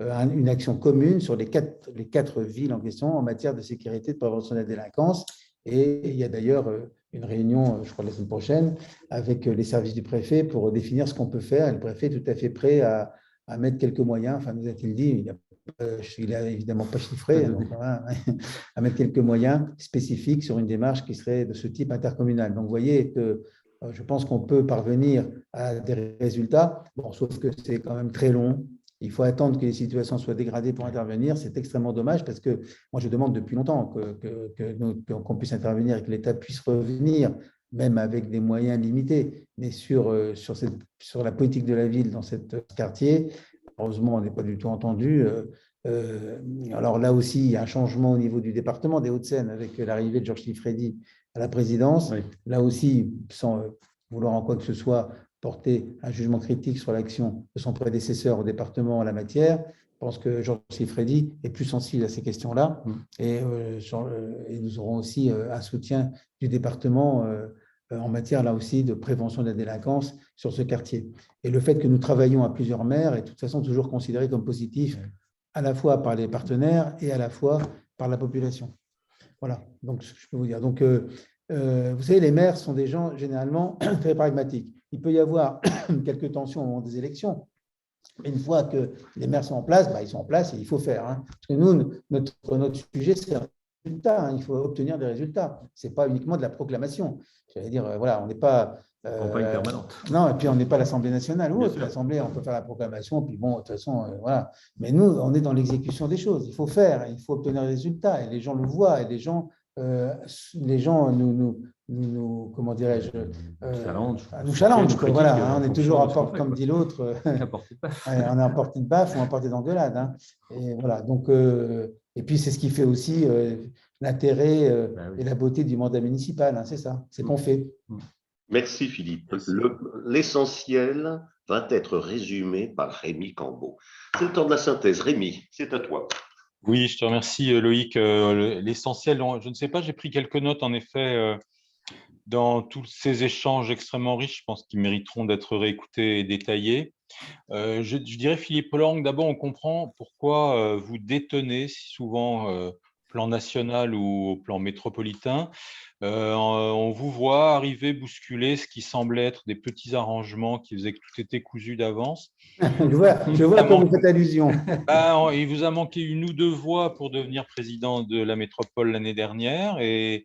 une action commune sur les quatre villes en question en matière de sécurité, de prévention de la délinquance. Et il y a d'ailleurs une réunion, je crois, la semaine prochaine, avec les services du préfet pour définir ce qu'on peut faire. Et le préfet est tout à fait prêt à mettre quelques moyens, enfin, nous a-t-il dit, il n'a évidemment pas chiffré, donc, à mettre quelques moyens spécifiques sur une démarche qui serait de ce type intercommunal. Donc, vous voyez que je pense qu'on peut parvenir à des résultats, sauf que c'est quand même très long. Il faut attendre que les situations soient dégradées pour intervenir. C'est extrêmement dommage parce que moi, je demande depuis longtemps qu'on puisse intervenir et que l'État puisse revenir, même avec des moyens limités, mais sur la politique de la ville dans ce quartier. Heureusement, on n'est pas du tout entendu. Alors là aussi, il y a un changement au niveau du département des Hauts-de-Seine avec l'arrivée de Georges Siffredi à la présidence. Oui. Là aussi, sans vouloir en quoi que ce soit porter un jugement critique sur l'action de son prédécesseur au département en la matière, je pense que Georges Siffredi est plus sensible à ces questions-là. Et nous aurons aussi un soutien du département en matière, là aussi, de prévention de la délinquance sur ce quartier. Et le fait que nous travaillons à plusieurs maires est de toute façon toujours considéré comme positif, à la fois par les partenaires et à la fois par la population. Voilà, donc je peux vous dire. Donc, vous savez, les maires sont des gens généralement très pragmatiques. Il peut y avoir quelques tensions au moment des élections. Mais une fois que les maires sont en place, ils sont en place et il faut faire. Parce que nous, notre sujet, c'est un résultat. Il faut obtenir des résultats. Ce n'est pas uniquement de la proclamation. J'allais dire, voilà, on n'est pas Campagne permanente. Non, et puis on n'est pas l'Assemblée nationale ou Bien autre. sûr. L'Assemblée, on peut faire la proclamation, puis bon, de toute façon, voilà. Mais nous, on est dans l'exécution des choses. Il faut faire, il faut obtenir des résultats, et les gens le voient, et les gens comment dirais-je, nous challenge, quoi. Voilà, hein, on est toujours à porte, comme dit l'autre, on est à portée de baffe ou à portée d'engueulade. Hein. Et voilà, donc, et puis c'est ce qui fait aussi l'intérêt et la beauté du mandat municipal, hein, c'est ça, c'est qu'on fait. Merci Philippe. Merci. L'essentiel va être résumé par Rémi Cambeau. C'est le temps de la synthèse. Rémi, c'est à toi. Oui, je te remercie Loïc. L'essentiel, je ne sais pas, j'ai pris quelques notes en effet dans tous ces échanges extrêmement riches, je pense qu'ils mériteront d'être réécoutés et détaillés. Je dirais Philippe Lang, d'abord on comprend pourquoi vous détenez si souvent au plan national ou au plan métropolitain. On vous voit arriver bousculer ce qui semblait être des petits arrangements qui faisaient que tout était cousu d'avance. Je vois à quoi vous faites allusion. Il vous a manqué 1 ou 2 voix pour devenir président de la métropole l'année dernière et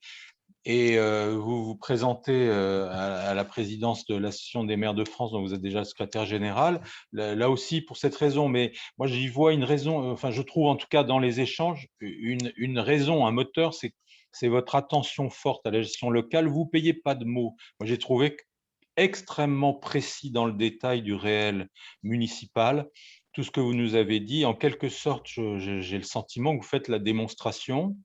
vous vous présentez à la présidence de l'Association des maires de France, dont vous êtes déjà secrétaire général, là aussi pour cette raison. Mais moi, j'y vois une raison, enfin, je trouve en tout cas dans les échanges, une raison, un moteur, c'est votre attention forte à la gestion locale. Vous ne payez pas de mots. Moi, j'ai trouvé extrêmement précis dans le détail du réel municipal. Tout ce que vous nous avez dit, en quelque sorte, j'ai le sentiment que vous faites la démonstration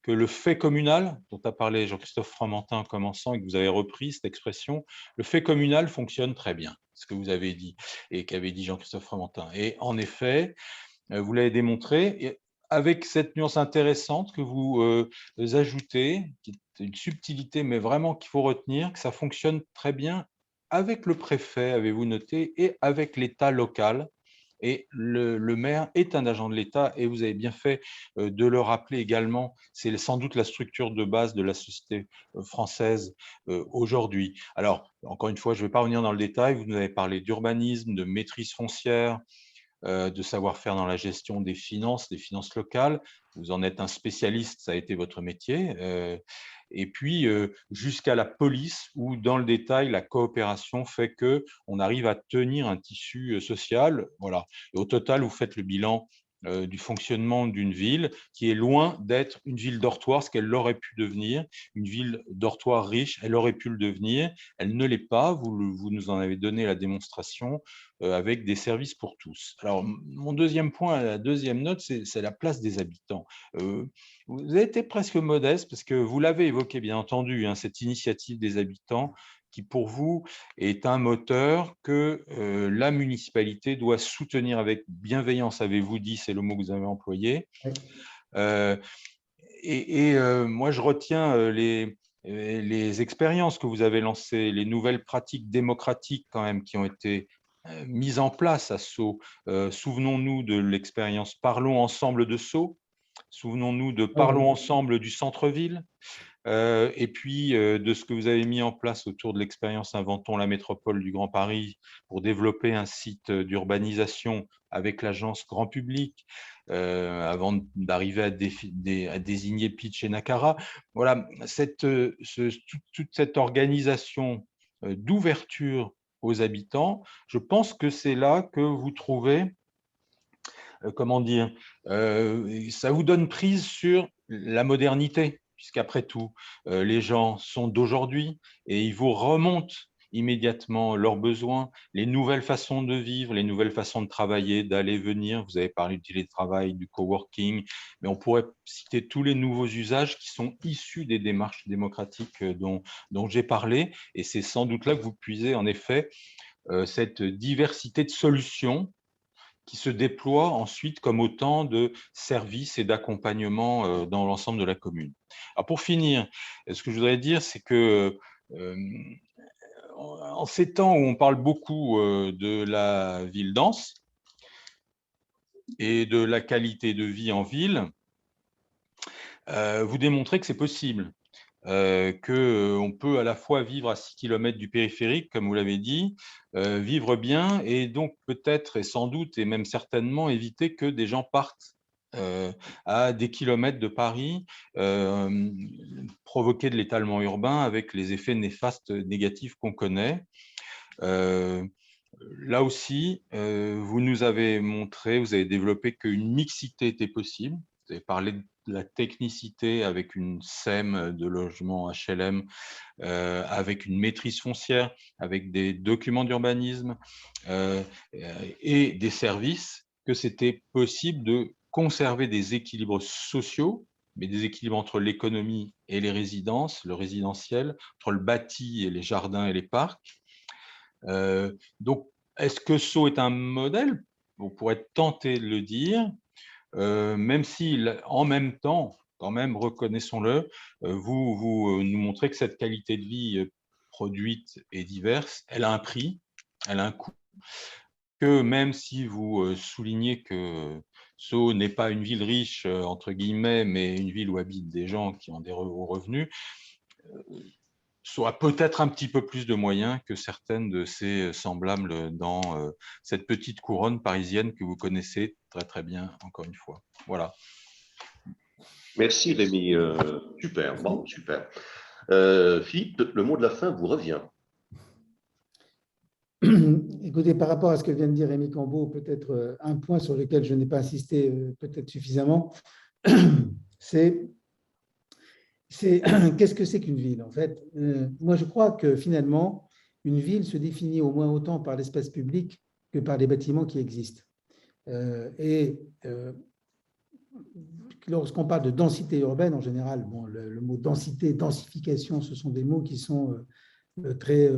que le fait communal, dont a parlé Jean-Christophe Fromentin en commençant et que vous avez repris cette expression, le fait communal fonctionne très bien, ce que vous avez dit et qu'avait dit Jean-Christophe Fromentin. Et en effet, vous l'avez démontré, avec cette nuance intéressante que vous ajoutez, qui est une subtilité, mais vraiment qu'il faut retenir, que ça fonctionne très bien avec le préfet, avez-vous noté, et avec l'État local. Et le maire est un agent de l'État et vous avez bien fait de le rappeler également. C'est sans doute la structure de base de la société française aujourd'hui. Alors, encore une fois, je ne vais pas revenir dans le détail. Vous nous avez parlé d'urbanisme, de maîtrise foncière, de savoir-faire dans la gestion des finances locales. Vous en êtes un spécialiste, ça a été votre métier. Et puis, jusqu'à la police, où dans le détail, la coopération fait qu'on arrive à tenir un tissu social. Voilà. Et au total, vous faites le bilan du fonctionnement d'une ville qui est loin d'être une ville dortoir, ce qu'elle aurait pu devenir, une ville dortoir riche, elle aurait pu le devenir, elle ne l'est pas, vous nous en avez donné la démonstration avec des services pour tous. Alors, mon deuxième point, la deuxième note, c'est la place des habitants. Vous avez été presque modeste parce que vous l'avez évoqué, bien entendu, hein, cette initiative des habitants qui, pour vous, est un moteur que la municipalité doit soutenir avec bienveillance, avez-vous dit, c'est le mot que vous avez employé. Oui. Moi, je retiens les expériences que vous avez lancées, les nouvelles pratiques démocratiques quand même qui ont été mises en place à Sceaux. Souvenons-nous de l'expérience Parlons ensemble de Sceaux. Souvenons-nous de Parlons ensemble du centre-ville. Et puis de ce que vous avez mis en place autour de l'expérience Inventons la métropole du Grand Paris pour développer un site d'urbanisation avec l'agence grand public avant d'arriver à désigner Pitch et Nakara. Voilà, toute cette organisation d'ouverture aux habitants, je pense que c'est là que vous trouvez, comment dire, ça vous donne prise sur la modernité. Puisqu'après tout, les gens sont d'aujourd'hui et ils vous remontent immédiatement leurs besoins, les nouvelles façons de vivre, les nouvelles façons de travailler, d'aller, venir. Vous avez parlé du télétravail, du coworking, mais on pourrait citer tous les nouveaux usages qui sont issus des démarches démocratiques dont j'ai parlé. Et c'est sans doute là que vous puisez en effet cette diversité de solutions qui se déploient ensuite comme autant de services et d'accompagnement dans l'ensemble de la commune. Alors pour finir, ce que je voudrais dire, c'est que en ces temps où on parle beaucoup de la ville dense et de la qualité de vie en ville, vous démontrez que c'est possible. Qu'on peut à la fois vivre à 6 km du périphérique, comme vous l'avez dit, vivre bien et donc peut-être et sans doute et même certainement éviter que des gens partent à des kilomètres de Paris, provoquer de l'étalement urbain avec les effets néfastes négatifs qu'on connaît. Là aussi, vous nous avez montré, vous avez développé qu'une mixité était possible. Vous avez parlé de la technicité avec une SEM de logement HLM, avec une maîtrise foncière, avec des documents d'urbanisme et des services, que c'était possible de conserver des équilibres sociaux, mais des équilibres entre l'économie et les résidences, le résidentiel, entre le bâti et les jardins et les parcs. Donc, est-ce que Sceaux est un modèle? On pourrait tenter de le dire, même si, en même temps, quand même, reconnaissons-le, vous nous montrez que cette qualité de vie produite et diverse, elle a un prix, elle a un coût, que même si vous soulignez que Sceaux n'est pas une ville riche, entre guillemets, mais une ville où habitent des gens qui ont des hauts revenus, soit peut-être un petit peu plus de moyens que certaines de ses semblables dans cette petite couronne parisienne que vous connaissez très très bien, encore une fois. Voilà. Merci Rémi, super, bon, super. Philippe, le mot de la fin vous revient. Écoutez, par rapport à ce que vient de dire Rémi Cambaud, peut-être un point sur lequel je n'ai pas insisté peut-être suffisamment, c'est qu'est-ce que c'est qu'une ville, en fait. Moi, je crois que finalement, une ville se définit au moins autant par l'espace public que par les bâtiments qui existent. Lorsqu'on parle de densité urbaine, en général, bon, le mot densité, densification, ce sont des mots qui sont très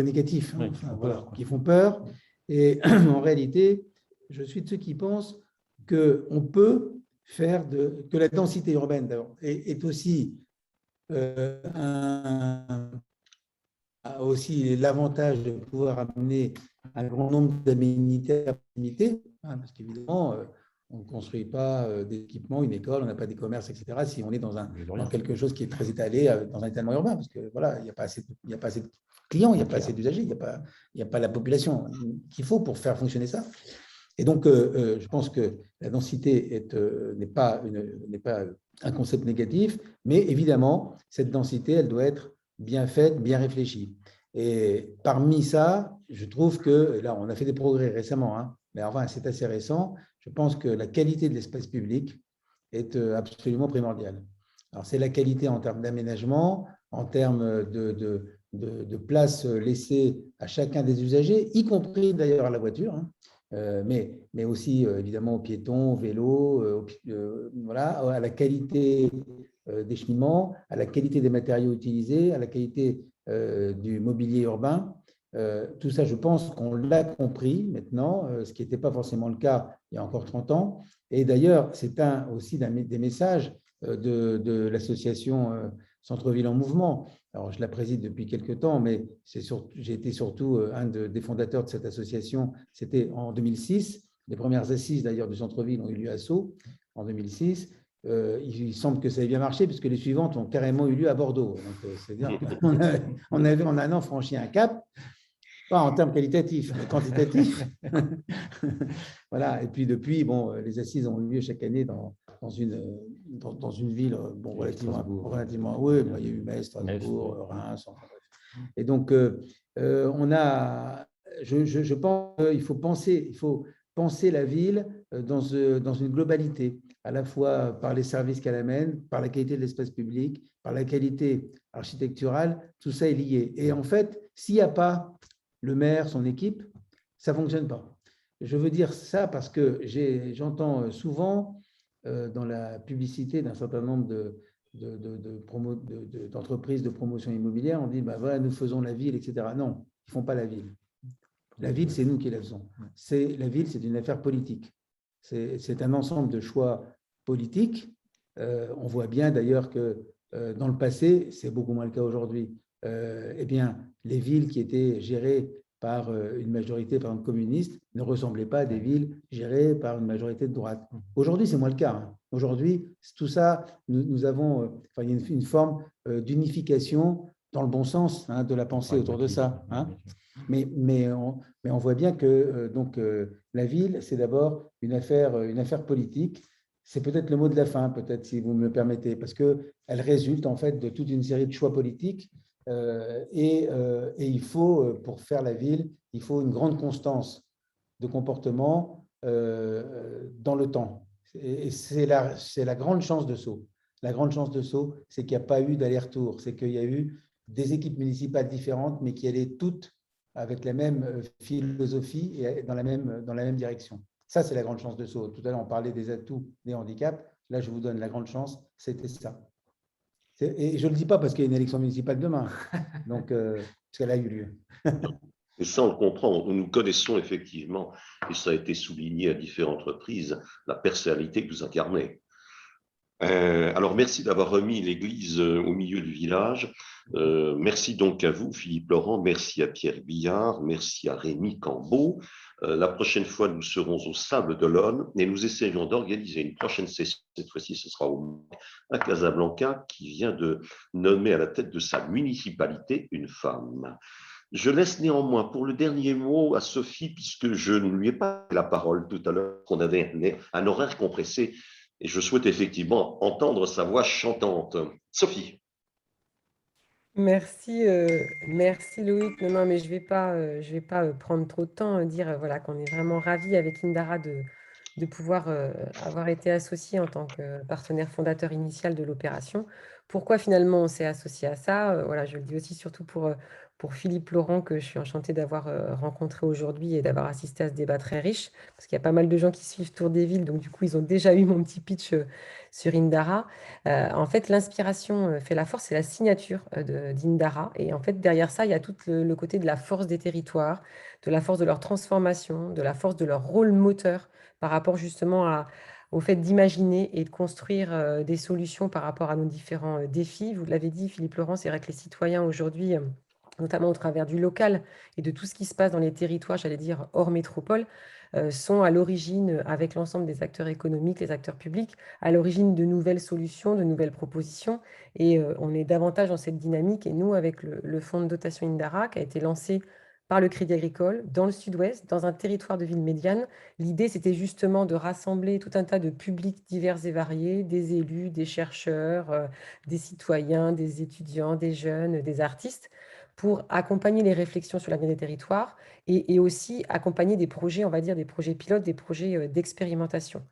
négatifs, hein, enfin, voilà, qui font peur. Et en réalité, je suis de ceux qui pensent qu'on peut faire que la densité urbaine est aussi a aussi l'avantage de pouvoir amener un grand nombre d'aménités à proximité, hein, parce qu'évidemment, on ne construit pas des équipements, une école, on n'a pas des commerces, etc., si on est dans quelque chose qui est très étalé, dans un étalement urbain, parce que voilà, il n'y a pas assez de clients, il n'y a pas assez d'usagers, il n'y a pas la population qu'il faut pour faire fonctionner ça. Et donc, je pense que la densité n'est pas un concept négatif, mais évidemment, cette densité, elle doit être bien faite, bien réfléchie. Et parmi ça, je trouve que, là, on a fait des progrès récemment, hein, mais enfin, c'est assez récent, je pense que la qualité de l'espace public est absolument primordiale. Alors, c'est la qualité en termes d'aménagement, en termes de place laissée à chacun des usagers, y compris d'ailleurs à la voiture, hein, mais aussi évidemment aux piétons, aux vélos, voilà, à la qualité des cheminements, à la qualité des matériaux utilisés, à la qualité du mobilier urbain. Tout ça, je pense qu'on l'a compris maintenant, ce qui n'était pas forcément le cas il y a encore 30 ans. Et d'ailleurs, c'est aussi des messages de l'association Centre-Ville en Mouvement. Alors, je la préside depuis quelques temps, mais j'ai été surtout un des fondateurs de cette association. C'était en 2006. Les premières assises, d'ailleurs, du centre-ville ont eu lieu à Sceaux en 2006. Il semble que ça ait bien marché, puisque les suivantes ont carrément eu lieu à Bordeaux. C'est-à-dire qu'on avait en un an franchi un cap, pas en termes qualitatifs, mais quantitatifs. Voilà. Et puis depuis, bon, les assises ont eu lieu chaque année dans une ville bon, relativement. Oui, il y a eu Metz, Strasbourg, Reims. Enfin, bref. Et donc, je pense qu'il faut penser la ville dans une globalité, à la fois par les services qu'elle amène, par la qualité de l'espace public, par la qualité architecturale, tout ça est lié. Et en fait, s'il n'y a pas le maire, son équipe, ça ne fonctionne pas. Je veux dire ça parce que j'entends souvent dans la publicité d'un certain nombre d'entreprises de promotion immobilière, on dit, bah, voilà, nous faisons la ville, etc. Non, ils ne font pas la ville. La ville, c'est nous qui la faisons. La ville, c'est une affaire politique. C'est un ensemble de choix politiques. On voit bien d'ailleurs que dans le passé, c'est beaucoup moins le cas aujourd'hui, eh bien, les villes qui étaient gérées par une majorité, par exemple, communiste, ne ressemblaient pas à des villes gérées par une majorité de droite. Aujourd'hui, c'est moins le cas. Hein. Aujourd'hui, tout ça, nous avons, il y a une forme d'unification dans le bon sens, hein, de la pensée autour de ça. Hein. Mais on voit bien que la ville, c'est d'abord une affaire politique c'est peut-être le mot de la fin, peut-être, si vous me le permettez, parce qu'elle résulte en fait de toute une série de choix politiques. Et il faut, pour faire la ville, il faut une grande constance de comportement dans le temps. Et c'est la grande chance de Sceaux. La grande chance de Sceaux, c'est qu'il n'y a pas eu d'aller-retour, c'est qu'il y a eu des équipes municipales différentes, mais qui allaient toutes avec la même philosophie et dans la même direction. Ça, c'est la grande chance de Sceaux. Tout à l'heure, on parlait des atouts des handicaps. Là, je vous donne la grande chance, c'était ça. Et je ne le dis pas parce qu'il y a une élection municipale demain, donc, parce qu'elle a eu lieu. Et ça, on le comprend. Nous connaissons effectivement, et ça a été souligné à différentes reprises, la personnalité que vous incarnez. Alors, merci d'avoir remis l'église au milieu du village. Merci donc à vous, Philippe Laurent. Merci à Pierre Billard. Merci à Rémi Cambeau. La prochaine fois, nous serons au Sable d'Olonne et nous essayons d'organiser une prochaine session. Cette fois-ci, ce sera à Casablanca, qui vient de nommer à la tête de sa municipalité une femme. Je laisse néanmoins pour le dernier mot à Sophie, puisque je ne lui ai pas la parole tout à l'heure, qu'on avait un horaire compressé. Et je souhaite effectivement entendre sa voix chantante. Sophie. Merci, merci Loïc. Non, mais je vais pas prendre trop de temps, dire voilà, qu'on est vraiment ravis avec Indara de pouvoir avoir été associé en tant que partenaire fondateur initial de l'opération. Pourquoi finalement on s'est associé à ça? Voilà, je le dis aussi surtout pour Philippe Laurent, que je suis enchantée d'avoir rencontré aujourd'hui et d'avoir assisté à ce débat très riche, parce qu'il y a pas mal de gens qui suivent Tour des Villes, donc du coup ils ont déjà eu mon petit pitch sur Indara. En fait, l'inspiration fait la force, c'est la signature d'Indara. Et en fait, derrière ça, il y a tout le côté de la force des territoires, de la force de leur transformation, de la force de leur rôle moteur par rapport justement au fait d'imaginer et de construire des solutions par rapport à nos différents défis. Vous l'avez dit, Philippe Laurent, c'est vrai que les citoyens aujourd'hui, notamment au travers du local et de tout ce qui se passe dans les territoires, j'allais dire hors métropole, sont à l'origine, avec l'ensemble des acteurs économiques, les acteurs publics, à l'origine de nouvelles solutions, de nouvelles propositions. Et on est davantage dans cette dynamique. Et nous, avec le fonds de dotation Indara, qui a été lancé par le Crédit Agricole dans le Sud-Ouest, dans un territoire de ville médiane, l'idée, c'était justement de rassembler tout un tas de publics divers et variés, des élus, des chercheurs, des citoyens, des étudiants, des jeunes, des artistes, pour accompagner les réflexions sur l'avenir des territoires et aussi accompagner des projets, on va dire des projets pilotes, des projets d'expérimentation.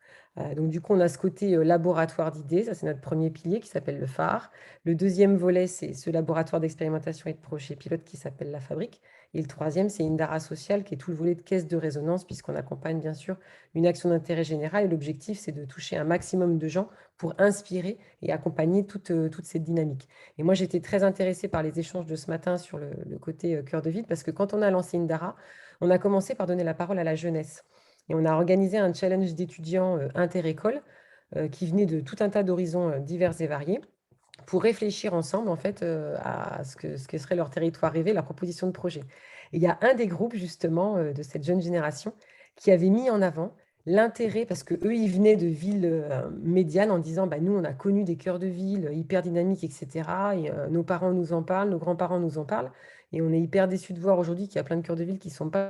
Donc du coup, on a ce côté laboratoire d'idées, ça c'est notre premier pilier qui s'appelle le phare. Le deuxième volet, c'est ce laboratoire d'expérimentation et de projets pilotes qui s'appelle la fabrique. Et le troisième, c'est Indara Social, qui est tout le volet de caisse de résonance, puisqu'on accompagne bien sûr une action d'intérêt général. Et l'objectif, c'est de toucher un maximum de gens pour inspirer et accompagner toute cette dynamique. Et moi, j'étais très intéressée par les échanges de ce matin sur le côté cœur de ville, parce que quand on a lancé Indara, on a commencé par donner la parole à la jeunesse. Et on a organisé un challenge d'étudiants inter-écoles qui venaient de tout un tas d'horizons divers et variés pour réfléchir ensemble en fait à ce que serait leur territoire rêvé, leur proposition de projet. Et il y a un des groupes justement de cette jeune génération qui avait mis en avant l'intérêt, parce qu'eux, ils venaient de villes médianes en disant nous, on a connu des cœurs de ville hyper dynamiques, etc. Et, nos parents nous en parlent, nos grands-parents nous en parlent. Et on est hyper déçus de voir aujourd'hui qu'il y a plein de cœurs de ville qui ne sont pas,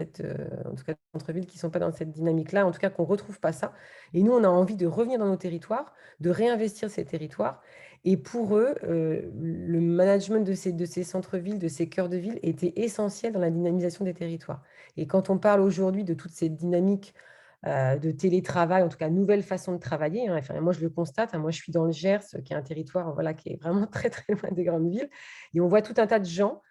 en tout cas, centre-ville, qui ne sont pas dans cette dynamique-là, en tout cas, qu'on ne retrouve pas ça. Et nous, on a envie de revenir dans nos territoires, de réinvestir ces territoires. Et pour eux, le management de ces centres-villes, de ces cœurs de ville, était essentiel dans la dynamisation des territoires. Et quand on parle aujourd'hui de toute cette dynamique de télétravail, en tout cas nouvelle façon de travailler. Enfin, moi, je le constate. Moi, je suis dans le Gers, qui est un territoire qui est vraiment très, très loin des grandes villes. Et on voit tout un tas de gens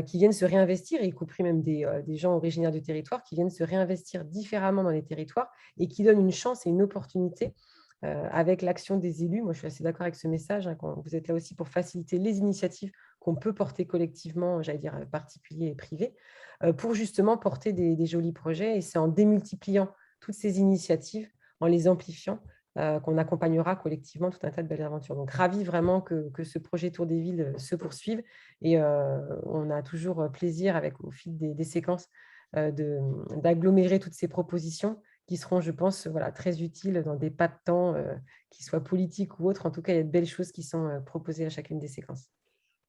qui viennent se réinvestir, y compris même des gens originaires du territoire, qui viennent se réinvestir différemment dans les territoires et qui donnent une chance et une opportunité avec l'action des élus. Moi, je suis assez d'accord avec ce message. Quand vous êtes là aussi pour faciliter les initiatives qu'on peut porter collectivement, j'allais dire particuliers et privés, pour justement porter des jolis projets. Et c'est en démultipliant toutes ces initiatives, en les amplifiant, qu'on accompagnera collectivement tout un tas de belles aventures. Donc, ravi vraiment que ce projet Tour des Villes se poursuive. Et on a toujours plaisir, au fil des séquences, d'agglomérer toutes ces propositions qui seront, je pense, très utiles dans des pas de temps, qui soient politiques ou autres. En tout cas, il y a de belles choses qui sont proposées à chacune des séquences.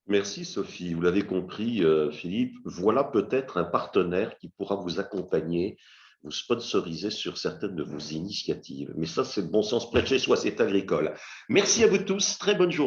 Merci Sophie. Vous l'avez compris, Philippe, voilà peut-être un partenaire qui pourra vous accompagner vous sponsoriser sur certaines de vos initiatives. Mais ça, c'est le bon sens près de chez soi, c'est agricole. Merci à vous tous, très bonne journée.